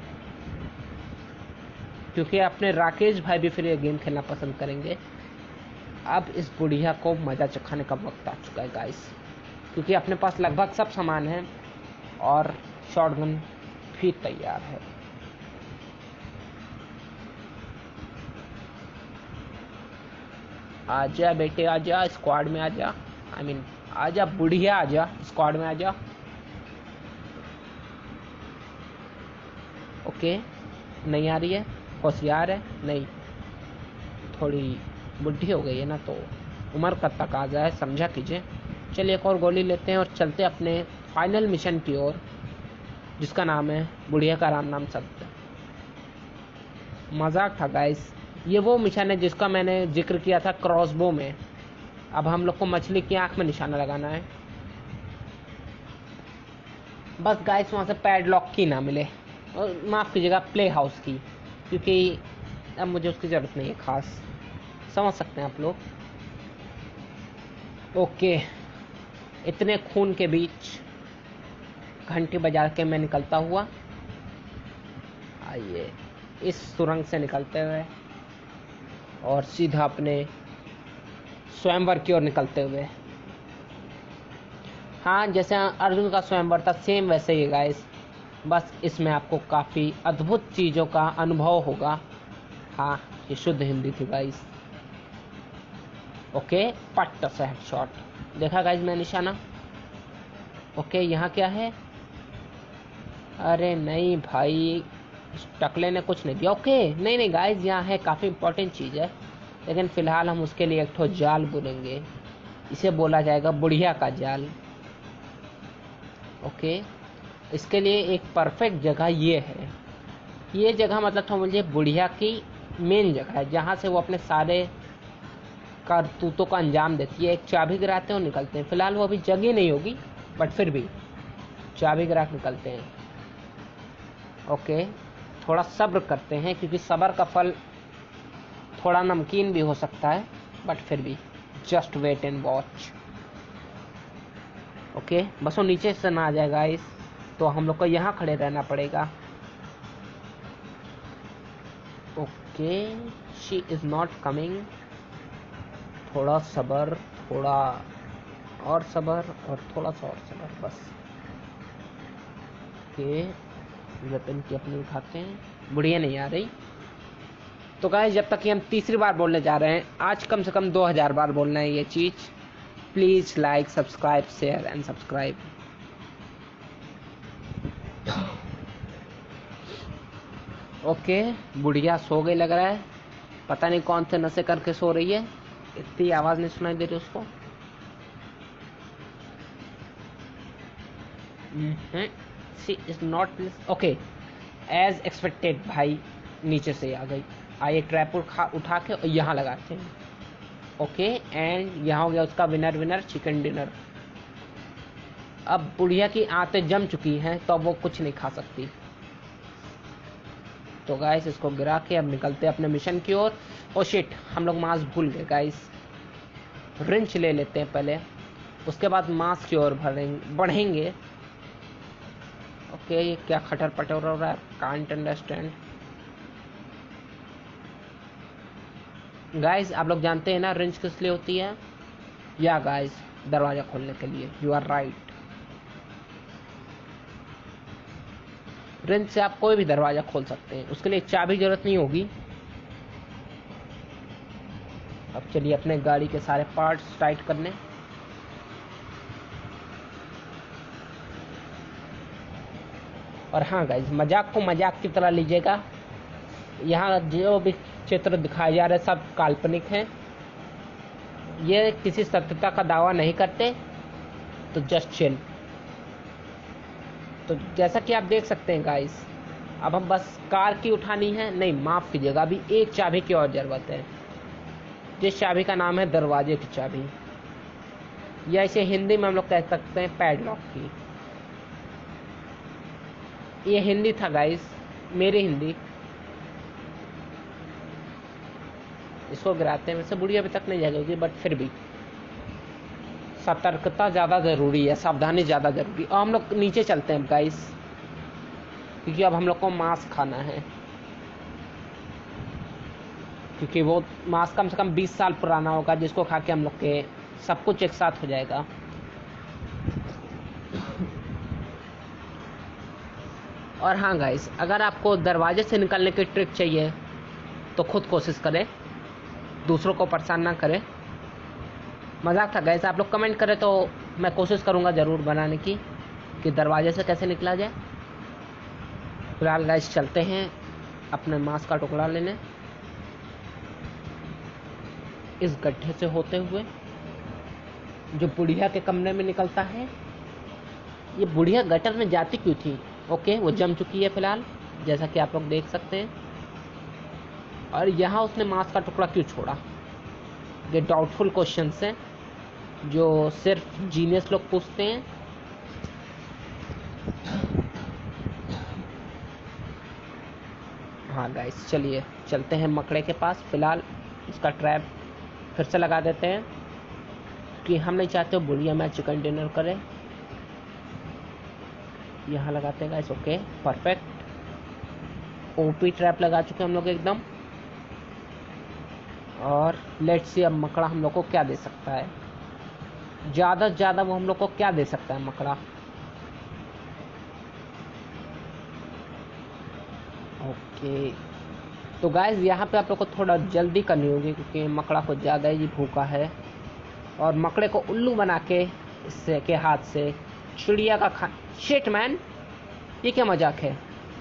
क्योंकि अपने राकेश भाई भी फिर ये गेम खेलना पसंद करेंगे। अब इस बुढ़िया को मजा चखाने का वक्त आ चुका है गाइस, क्योंकि अपने पास लगभग सब सामान है और शॉटगन भी तैयार है। आजा बेटे आजा, स्क्वाड में आजा। आई मीन आजा बुढ़िया, आजा स्क्वाड में आजा। ओके, नहीं आ रही है, होशियार है नहीं, थोड़ी बुढ़ी हो गई है ना, तो उम्र का तकाजा है, समझा कीजिए। चलिए एक और गोली लेते हैं और चलते अपने फाइनल मिशन की ओर, जिसका नाम है बुढ़िया का राम नाम सत्य। मजाक था गाइस, ये वो मिशन है जिसका मैंने जिक्र किया था क्रॉसबो में। अब हम लोग को मछली की आंख में निशाना लगाना है। बस गाइस वहाँ से पैडलॉक की ना मिले, और माफ़ कीजिएगा प्ले हाउस की, क्योंकि अब मुझे उसकी ज़रूरत नहीं है खास, समझ सकते हैं आप लोग। ओके, इतने खून के बीच घंटी बजा के मैं निकलता हुआ, आइए इस सुरंग से निकलते हुए और सीधा अपने स्वयंवर की ओर निकलते हुए। हाँ, जैसे अर्जुन का स्वयंवर था सेम वैसे ही गाइस, बस इसमें आपको काफ़ी अद्भुत चीज़ों का अनुभव होगा। हाँ, ये शुद्ध हिंदी थी गाइस। ओके, पट्ट से हेडशॉट, देखा गाइस मैं निशाना। ओके, यहाँ क्या है? अरे नहीं भाई, इस टकले ने कुछ नहीं दिया। ओके नहीं नहीं गाइज, यहाँ है काफ़ी इंपॉर्टेंट चीज़ है, लेकिन फ़िलहाल हम उसके लिए एक ठो जाल बुनेंगे। इसे बोला जाएगा बुढ़िया का जाल। ओके, इसके लिए एक परफेक्ट जगह ये है। ये जगह मतलब तो मुझे बुढ़िया की मेन जगह है, जहाँ से वो अपने सारे करतूतों का अंजाम देती है। एक चाबी गिराते हैं और निकलते हैं। फिलहाल वो अभी जगह नहीं होगी, बट फिर भी चाबी गिरा के निकलते हैं। ओके, थोड़ा सब्र करते हैं, क्योंकि सब्र का फल थोड़ा नमकीन भी हो सकता है, बट फिर भी just wait and watch. Okay, बस वो नीचे से ना आ जाए गाइस, तो हम लोग को यहाँ खड़े रहना पड़ेगा। Okay, she is not coming. थोड़ा सब्र, थोड़ा और सब्र, और थोड़ा सा और सब्र, बस। ओके, वेपन की अपनी उठाते हैं। बुढ़िया नहीं आ रही, तो गाइस जब तक कि हम तीसरी बार बोलने जा रहे हैं, आज कम से कम 2000 बार बोलना है ये चीज़। Please like, subscribe, share and subscribe. Okay, बुढ़िया सो गई लग रहा है। पता नहीं कौन से नशे करके सो रही है, इतनी आवाज नहीं सुनाई दे रही उसको। She is not. Okay, as expected भाई नीचे से आ गई। आइए ट्रैप उठा के यहाँ लगाते हैं। ओके, एंड यहाँ हो गया उसका विनर चिकन डिनर। अब बुढ़िया की आंतें जम चुकी हैं, तो अब वो कुछ नहीं खा सकती। तो गाइस इसको गिरा के अब निकलते हैं अपने मिशन की ओर। ओ शिट, हम लोग मांस भूल गए गाइस। रिंच ले लेते हैं पहले, उसके बाद मांस की ओर बढ़ेंगे। ओके, ये क्या खटर पटर हो रहा है, कांट अंडरस्टैंड। गाइस आप लोग जानते हैं ना रिंच किस लिए होती है? या गाइस दरवाजा खोलने के लिए। You are right. रिंच से आप कोई भी दरवाजा खोल सकते हैं, उसके लिए चाबी की जरूरत नहीं होगी। अब चलिए अपने गाड़ी के सारे पार्ट्स टाइट करने। और हाँ गाइस, मजाक को मजाक की तरह लीजिएगा। यहाँ जो भी चित्र दिखाए जा रहे सब काल्पनिक हैं, ये किसी सत्यता का दावा नहीं करते, तो जस्ट चिल। तो जैसा कि आप देख सकते हैं गाइस, अब हम बस कार की उठानी है। नहीं माफ़ कीजिएगा, अभी एक चाबी की और ज़रूरत है, जिस चाबी का नाम है दरवाजे की चाबी, या इसे हिंदी में हम लोग कह सकते हैं पैडलॉक की। ये हिंदी था गाइस, मेरी हिंदी। इसको गिराते हैं। वैसे बुढ़िया अभी तक नहीं जाएगी, बट फिर भी सतर्कता ज़्यादा ज़रूरी है, सावधानी ज़्यादा ज़रूरी। और हम लोग नीचे चलते हैं गाइस, क्योंकि अब हम लोग को मांस खाना है। क्योंकि वो मांस कम से कम 20 साल पुराना होगा, जिसको खा के हम लोग के सब कुछ एक साथ हो जाएगा। और हाँ गाइस, अगर आपको दरवाजे से निकलने की ट्रिक चाहिए तो खुद कोशिश करें, दूसरों को परेशान ना करें। मजाक था गाइस, आप लोग कमेंट करें तो मैं कोशिश करूँगा ज़रूर बनाने की, कि दरवाजे से कैसे निकला जाए। फिलहाल गाइस चलते हैं अपने मांस का टुकड़ा लेने, इस गड्ढे से होते हुए जो बुढ़िया के कमरे में निकलता है। ये बुढ़िया गटर में जाती क्यों थी? ओके, वो जम चुकी है फिलहाल, जैसा कि आप लोग देख सकते हैं। और यहाँ उसने मांस का टुकड़ा क्यों छोड़ा? ये डाउटफुल क्वेश्चंस हैं जो सिर्फ जीनियस लोग पूछते हैं। हाँ गाइस, चलिए चलते हैं मकड़े के पास। फिलहाल इसका ट्रैप फिर से लगा देते हैं, कि हम नहीं चाहते बुढ़िया में चिकन डिनर करे। यहाँ लगाते हैं guys. Okay perfect, OP trap लगा चुके हम लोग एकदम। और लेट्स सी अब मकड़ा हम लोग को क्या दे सकता है। ज़्यादा से ज़्यादा वो हम लोग को क्या दे सकता है मकड़ा? ओके, तो गाइस यहाँ पे आप लोग को थोड़ा जल्दी करनी होगी, क्योंकि मकड़ा को ज़्यादा ही भूखा है। और मकड़े को उल्लू बना के इससे के हाथ से चिड़िया का शिट मैन, ये क्या मजाक है?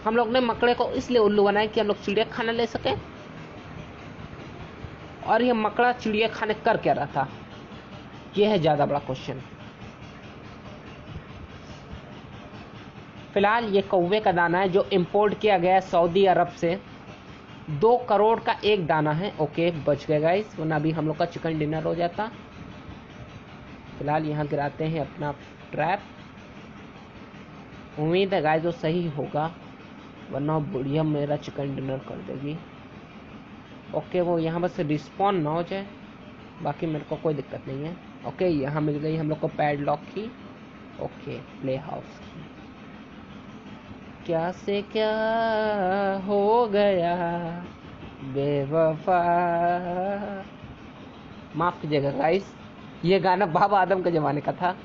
हम लोग ने मकड़े को इसलिए उल्लू बनाया कि हम लोग चिड़िया खाना ले सके। और ये मकड़ा चिड़िया खाने कर क्या रहा था, ये है ज्यादा बड़ा क्वेश्चन। फिलहाल ये कौवे का दाना है जो इंपोर्ट किया गया है सऊदी अरब से। 2 करोड़ का एक दाना है। ओके, बच गए गाइस, वरना अभी हम लोग का चिकन डिनर हो जाता। फिलहाल यहाँ गिराते हैं अपना ट्रैप। उम्मीद है गाइस वो सही होगा, वरना बुढ़िया मेरा चिकन डिनर कर देगी। ओके, वो यहाँ बस रिस्पॉन ना हो जाए, बाकी मेरे को कोई दिक्कत नहीं है। ओके, यहाँ मिल गई हम लोग को पैडलॉक की। ओके, प्ले हाउस की। क्या से क्या हो गया बेवफा। माफ कीजिएगा गाइस, ये गाना बाबा आदम के जमाने का था।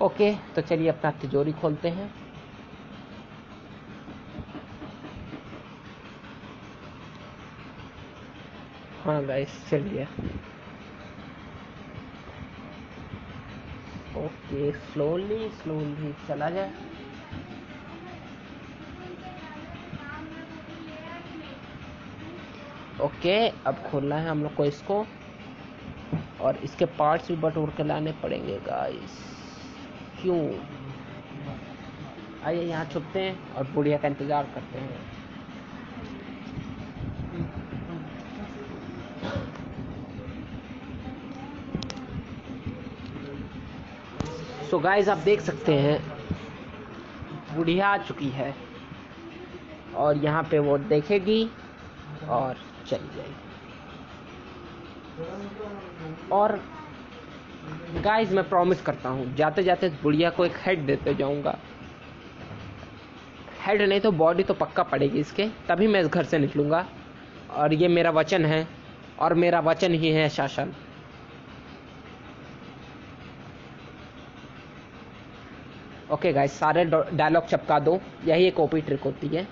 ओके, तो चलिए अपना तिजोरी खोलते हैं। हाँ गाइस, चलिए। ओके, स्लोली स्लोली चला जाए। ओके, अब खोलना है हम लोग को इसको, और इसके पार्ट्स भी बटोर के लाने पड़ेंगे गाइस। क्यों? आइए यहाँ छुपते हैं और बुढ़िया का इंतजार करते हैं। सो गाइस, आप देख सकते हैं बुढ़िया आ चुकी है, और यहाँ पे वो देखेगी और चली जाएगी। और गाइस, मैं प्रॉमिस करता हूँ जाते जाते बुढ़िया को एक हेड देते जाऊंगा। हेड नहीं तो बॉडी तो पक्का पड़ेगी इसके, तभी मैं इस घर से निकलूंगा। और ये मेरा वचन है, और मेरा वचन ही है शासन। ओके गाइस, सारे डायलॉग चपका दो, यही एक ओपी ट्रिक होती है।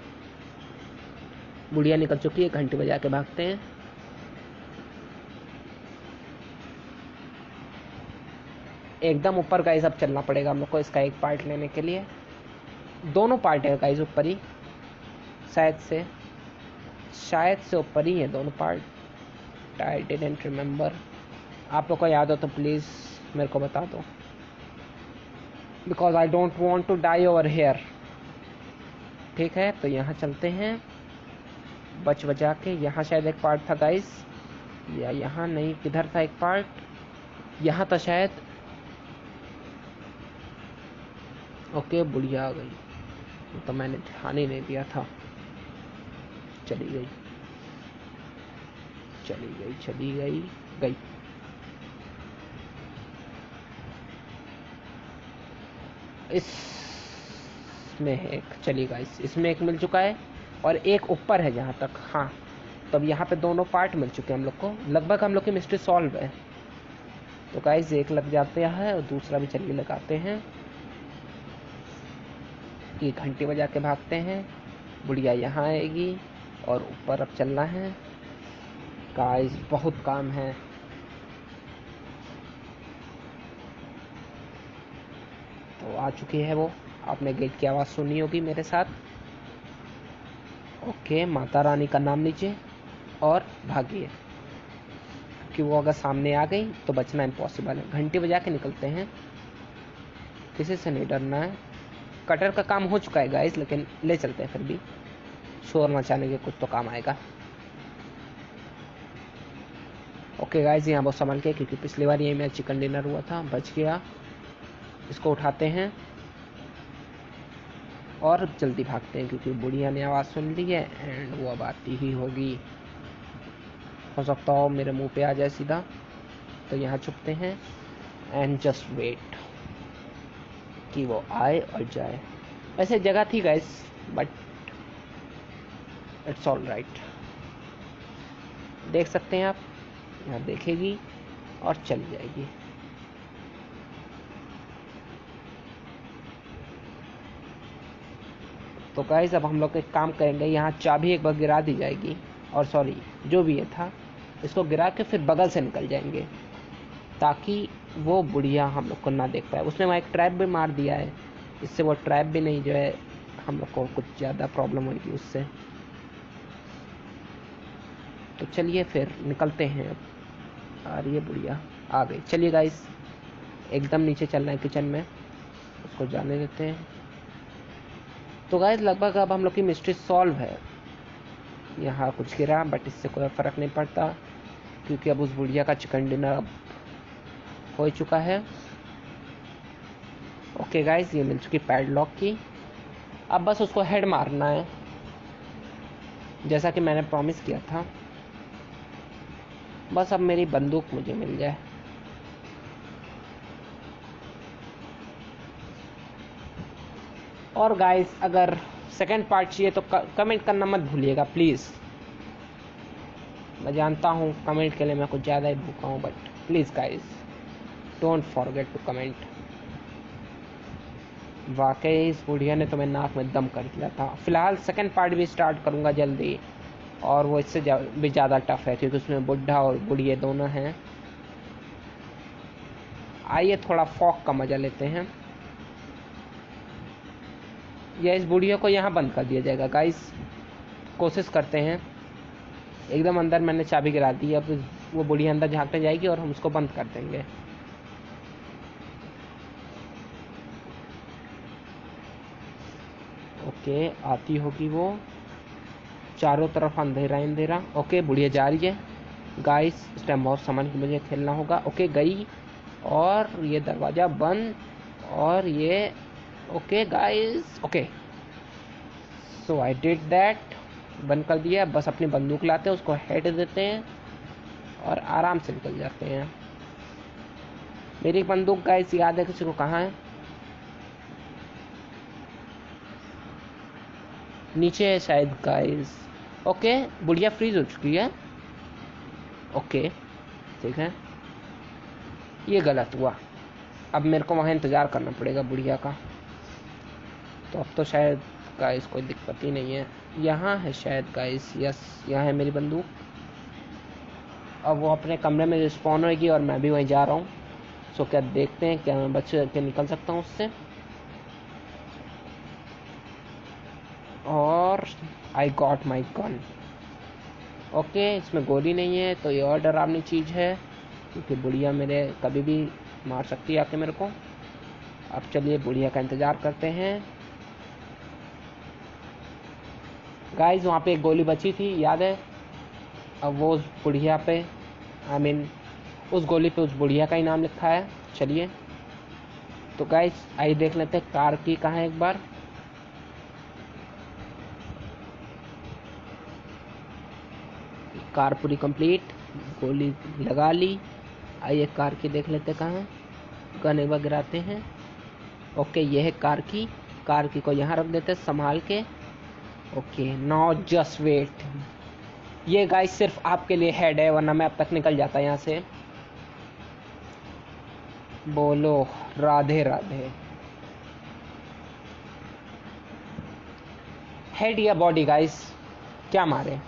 बुढ़िया निकल चुकी है, घंटी बजा के भागते हैं। एकदम ऊपर गाइस अब चलना पड़ेगा हम लोग को इसका एक पार्ट लेने के लिए। दोनों पार्ट है गाइस ऊपर ही, शायद से ऊपर ही है दोनों पार्ट। I didn't remember. आप लोग को याद हो तो प्लीज मेरे को बता दो, because I don't want to die over here. ठीक है, तो यहाँ चलते हैं बच बजा के। यहाँ शायद एक पार्ट था गाइस, या यहाँ नहीं, किधर था एक पार्ट? यहाँ था शायद। ओके, बुढ़िया आ गई, तो मैंने ध्यान ही नहीं दिया था। चली गई चली गई चली गई गई। इसमें एक चली गाइस, इसमें एक मिल चुका है, और एक ऊपर है जहाँ तक। हाँ, तब यहाँ पे दोनों पार्ट मिल चुके हैं हम लोग को। लगभग हम लोग की मिस्ट्री सॉल्व है। तो गाइस, एक लग जाते हैं और दूसरा भी चलिए लगाते हैं। ये घंटी बजा के भागते हैं। बुढ़िया यहाँ आएगी, और ऊपर अब चलना है गाइस, बहुत काम है। तो आ चुकी है वो, आपने गेट की आवाज़ सुनी होगी मेरे साथ। ओके, माता रानी का नाम लीजिए और भागिए, क्योंकि वो अगर सामने आ गई तो बचना इम्पॉसिबल है। घंटी बजा के निकलते हैं, किसी से नहीं डरना है। कटर का काम हो चुका है गाइस, लेकिन ले चलते हैं फिर भी, शोर मचाने के कुछ तो काम आएगा। ओके गाइस, यहाँ बहुत संभल के, क्योंकि पिछली बार यही मेरा चिकन डिनर हुआ था, बच गया। इसको उठाते हैं और जल्दी भागते हैं, क्योंकि बुढ़िया ने आवाज़ सुन ली है एंड वो अब आती ही होगी। हो सकता हो मेरे मुंह पे आ जाए सीधा। तो यहाँ छुपते हैं एंड जस्ट वेट कि वो आए और जाए। वैसे जगह थी guys, but it's all right. देख सकते हैं आप, यहाँ देखेगी और चली जाएगी। तो गाइस, अब हम लोग एक काम करेंगे, यहाँ चाबी एक बार गिरा दी जाएगी, और सॉरी जो भी ये था इसको गिरा के फिर बगल से निकल जाएंगे। ताकि वो बुढ़िया हम लोग को ना देख पाए। उसने वहाँ एक ट्रैप भी मार दिया है, इससे वो ट्रैप भी नहीं जो है हम लोग को कुछ ज़्यादा प्रॉब्लम होगी उससे। तो चलिए फिर निकलते हैं। और ये बुढ़िया आ गई। चलिए गाइस, एकदम नीचे चलना है किचन में, उसको जाने देते हैं। तो गाइस लगभग अब हम लोग की मिस्ट्री सॉल्व है। यहाँ कुछ गिरा बट इससे कोई फ़र्क नहीं पड़ता, क्योंकि अब उस बुढ़िया का चिकन डिनर अब हो चुका है। ओके गाइस, ये मिल चुकी पैडलॉक की। अब बस उसको हेड मारना है, जैसा कि मैंने प्रॉमिस किया था। बस अब मेरी बंदूक मुझे मिल जाए। और गाइस अगर सेकंड पार्ट चाहिए तो कमेंट करना मत भूलिएगा प्लीज़। मैं जानता हूँ कमेंट के लिए मैं कुछ ज़्यादा ही भूखा हूँ, but please guys don't forget to comment. वाकई इस बुढ़िया ने तो मेरे नाक में दम कर दिया था। फिलहाल सेकंड पार्ट भी स्टार्ट करूँगा जल्दी, और वो इससे भी ज़्यादा टफ है, क्योंकि उसमें बुढ़ा और बुढ़िया दोनों हैं। आइए थोड़ा फॉग का मज़ा लेते हैं। या इस बुढ़िया को यहाँ बंद कर दिया जाएगा गाइस, कोशिश करते हैं। एकदम अंदर मैंने चाबी गिरा दी, अब वो बुढ़िया अंदर झांकने जाएगी और हम उसको बंद कर देंगे। ओके, आती होगी वो। चारों तरफ अंधेरा अंधेरा। ओके, बुढ़िया जा रही है गाइस। इस टाइम बहुत सामान की मुझे खेलना होगा। ओके गई, और ये दरवाज़ा बंद, और ये okay guys. Okay, so I did that, बंद कर दिया। बस अपनी बंदूक लाते हैं, उसको हेड देते हैं और आराम से निकल जाते हैं। मेरी बंदूक गाइस याद है किसी को कहाँ है? नीचे है शायद गाइस। ओके, बुढ़िया फ्रीज हो चुकी है। ओके ठीक है, ये गलत हुआ। अब मेरे को वहाँ इंतज़ार करना पड़ेगा बुढ़िया का। तो अब तो शायद गाइस कोई दिक्कत ही नहीं है। यहाँ है शायद गाइस, यस यहाँ है मेरी बंदूक। अब वो अपने कमरे में रिस्पॉन होगी और मैं भी वहीं जा रहा हूँ। सो क्या देखते हैं क्या मैं बच के निकल सकता हूँ उससे। और I got my gun. Okay, इसमें गोली नहीं है, तो ये और डरावनी चीज़ है, क्योंकि बुढ़िया मेरे कभी भी मार सकती है आके मेरे को। अब चलिए बुढ़िया का इंतज़ार करते हैं। गाइस वहाँ पे एक गोली बची थी, याद है? अब वो उस बुढ़िया पे, आई मीन उस गोली पे उस बुढ़िया का ही नाम लिखा है। चलिए तो गाइस आइए देख लेते हैं कार की कहाँ है एक बार। कार पूरी कंप्लीट, गोली लगा ली। आइए कार की देख लेते कहाँ है। गन एक बार गिराते हैं। ओके, ये है कार की। कार की को यहाँ रख देते हैं संभाल के। Okay, now just wait. ये गाइस सिर्फ आपके लिए हेड है, वरना मैं अब तक निकल जाता यहाँ से। बोलो राधे राधे। हेड या बॉडी गाइस, क्या मारे?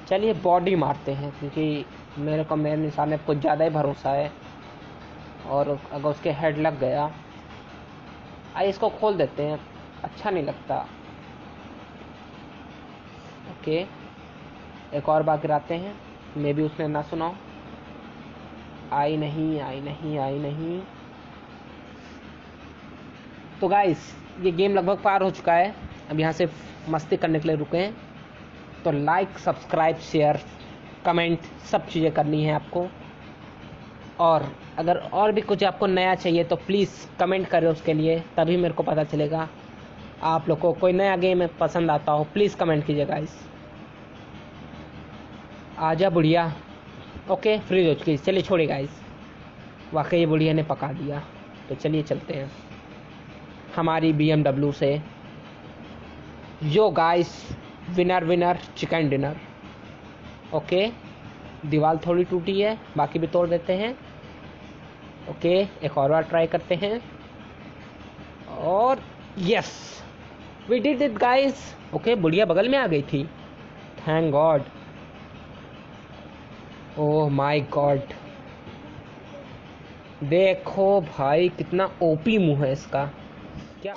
चलिए बॉडी मारते हैं, क्योंकि मेरे को मेरे निशाने पे कुछ ज़्यादा ही भरोसा है। और अगर उसके हेड लग गया। आइए इसको खोल देते हैं, अच्छा नहीं लगता। ओके, एक और बार गिराते हैं, मे भी उसने ना सुना। आई नहीं आई नहीं आई नहीं। तो गाइस ये गेम लगभग पार हो चुका है। अब यहाँ से मस्ती करने के लिए रुके हैं। तो लाइक सब्सक्राइब शेयर कमेंट सब चीज़ें करनी है आपको। और अगर और भी कुछ आपको नया चाहिए तो प्लीज़ कमेंट करें उसके लिए, तभी मेरे को पता चलेगा। आप लोग को कोई नया गेम पसंद आता हो प्लीज़ कमेंट कीजिए गाइस। आजा बुढ़िया। ओके, फ्रीज हो चुकी। चलिए छोड़िए गाइस, वाकई बुढ़िया ने पका दिया। तो चलिए चलते हैं हमारी BMW से। Yo guys, winner winner chicken dinner. Okay, दीवार थोड़ी टूटी है, बाकी भी तोड़ देते हैं। ओके, एक और बार ट्राई करते हैं। और yes, we did it guys. Okay, बुढ़िया बगल में आ गई थी, thank God. Oh my God, देखो भाई कितना ओपी मुंह है इसका क्या।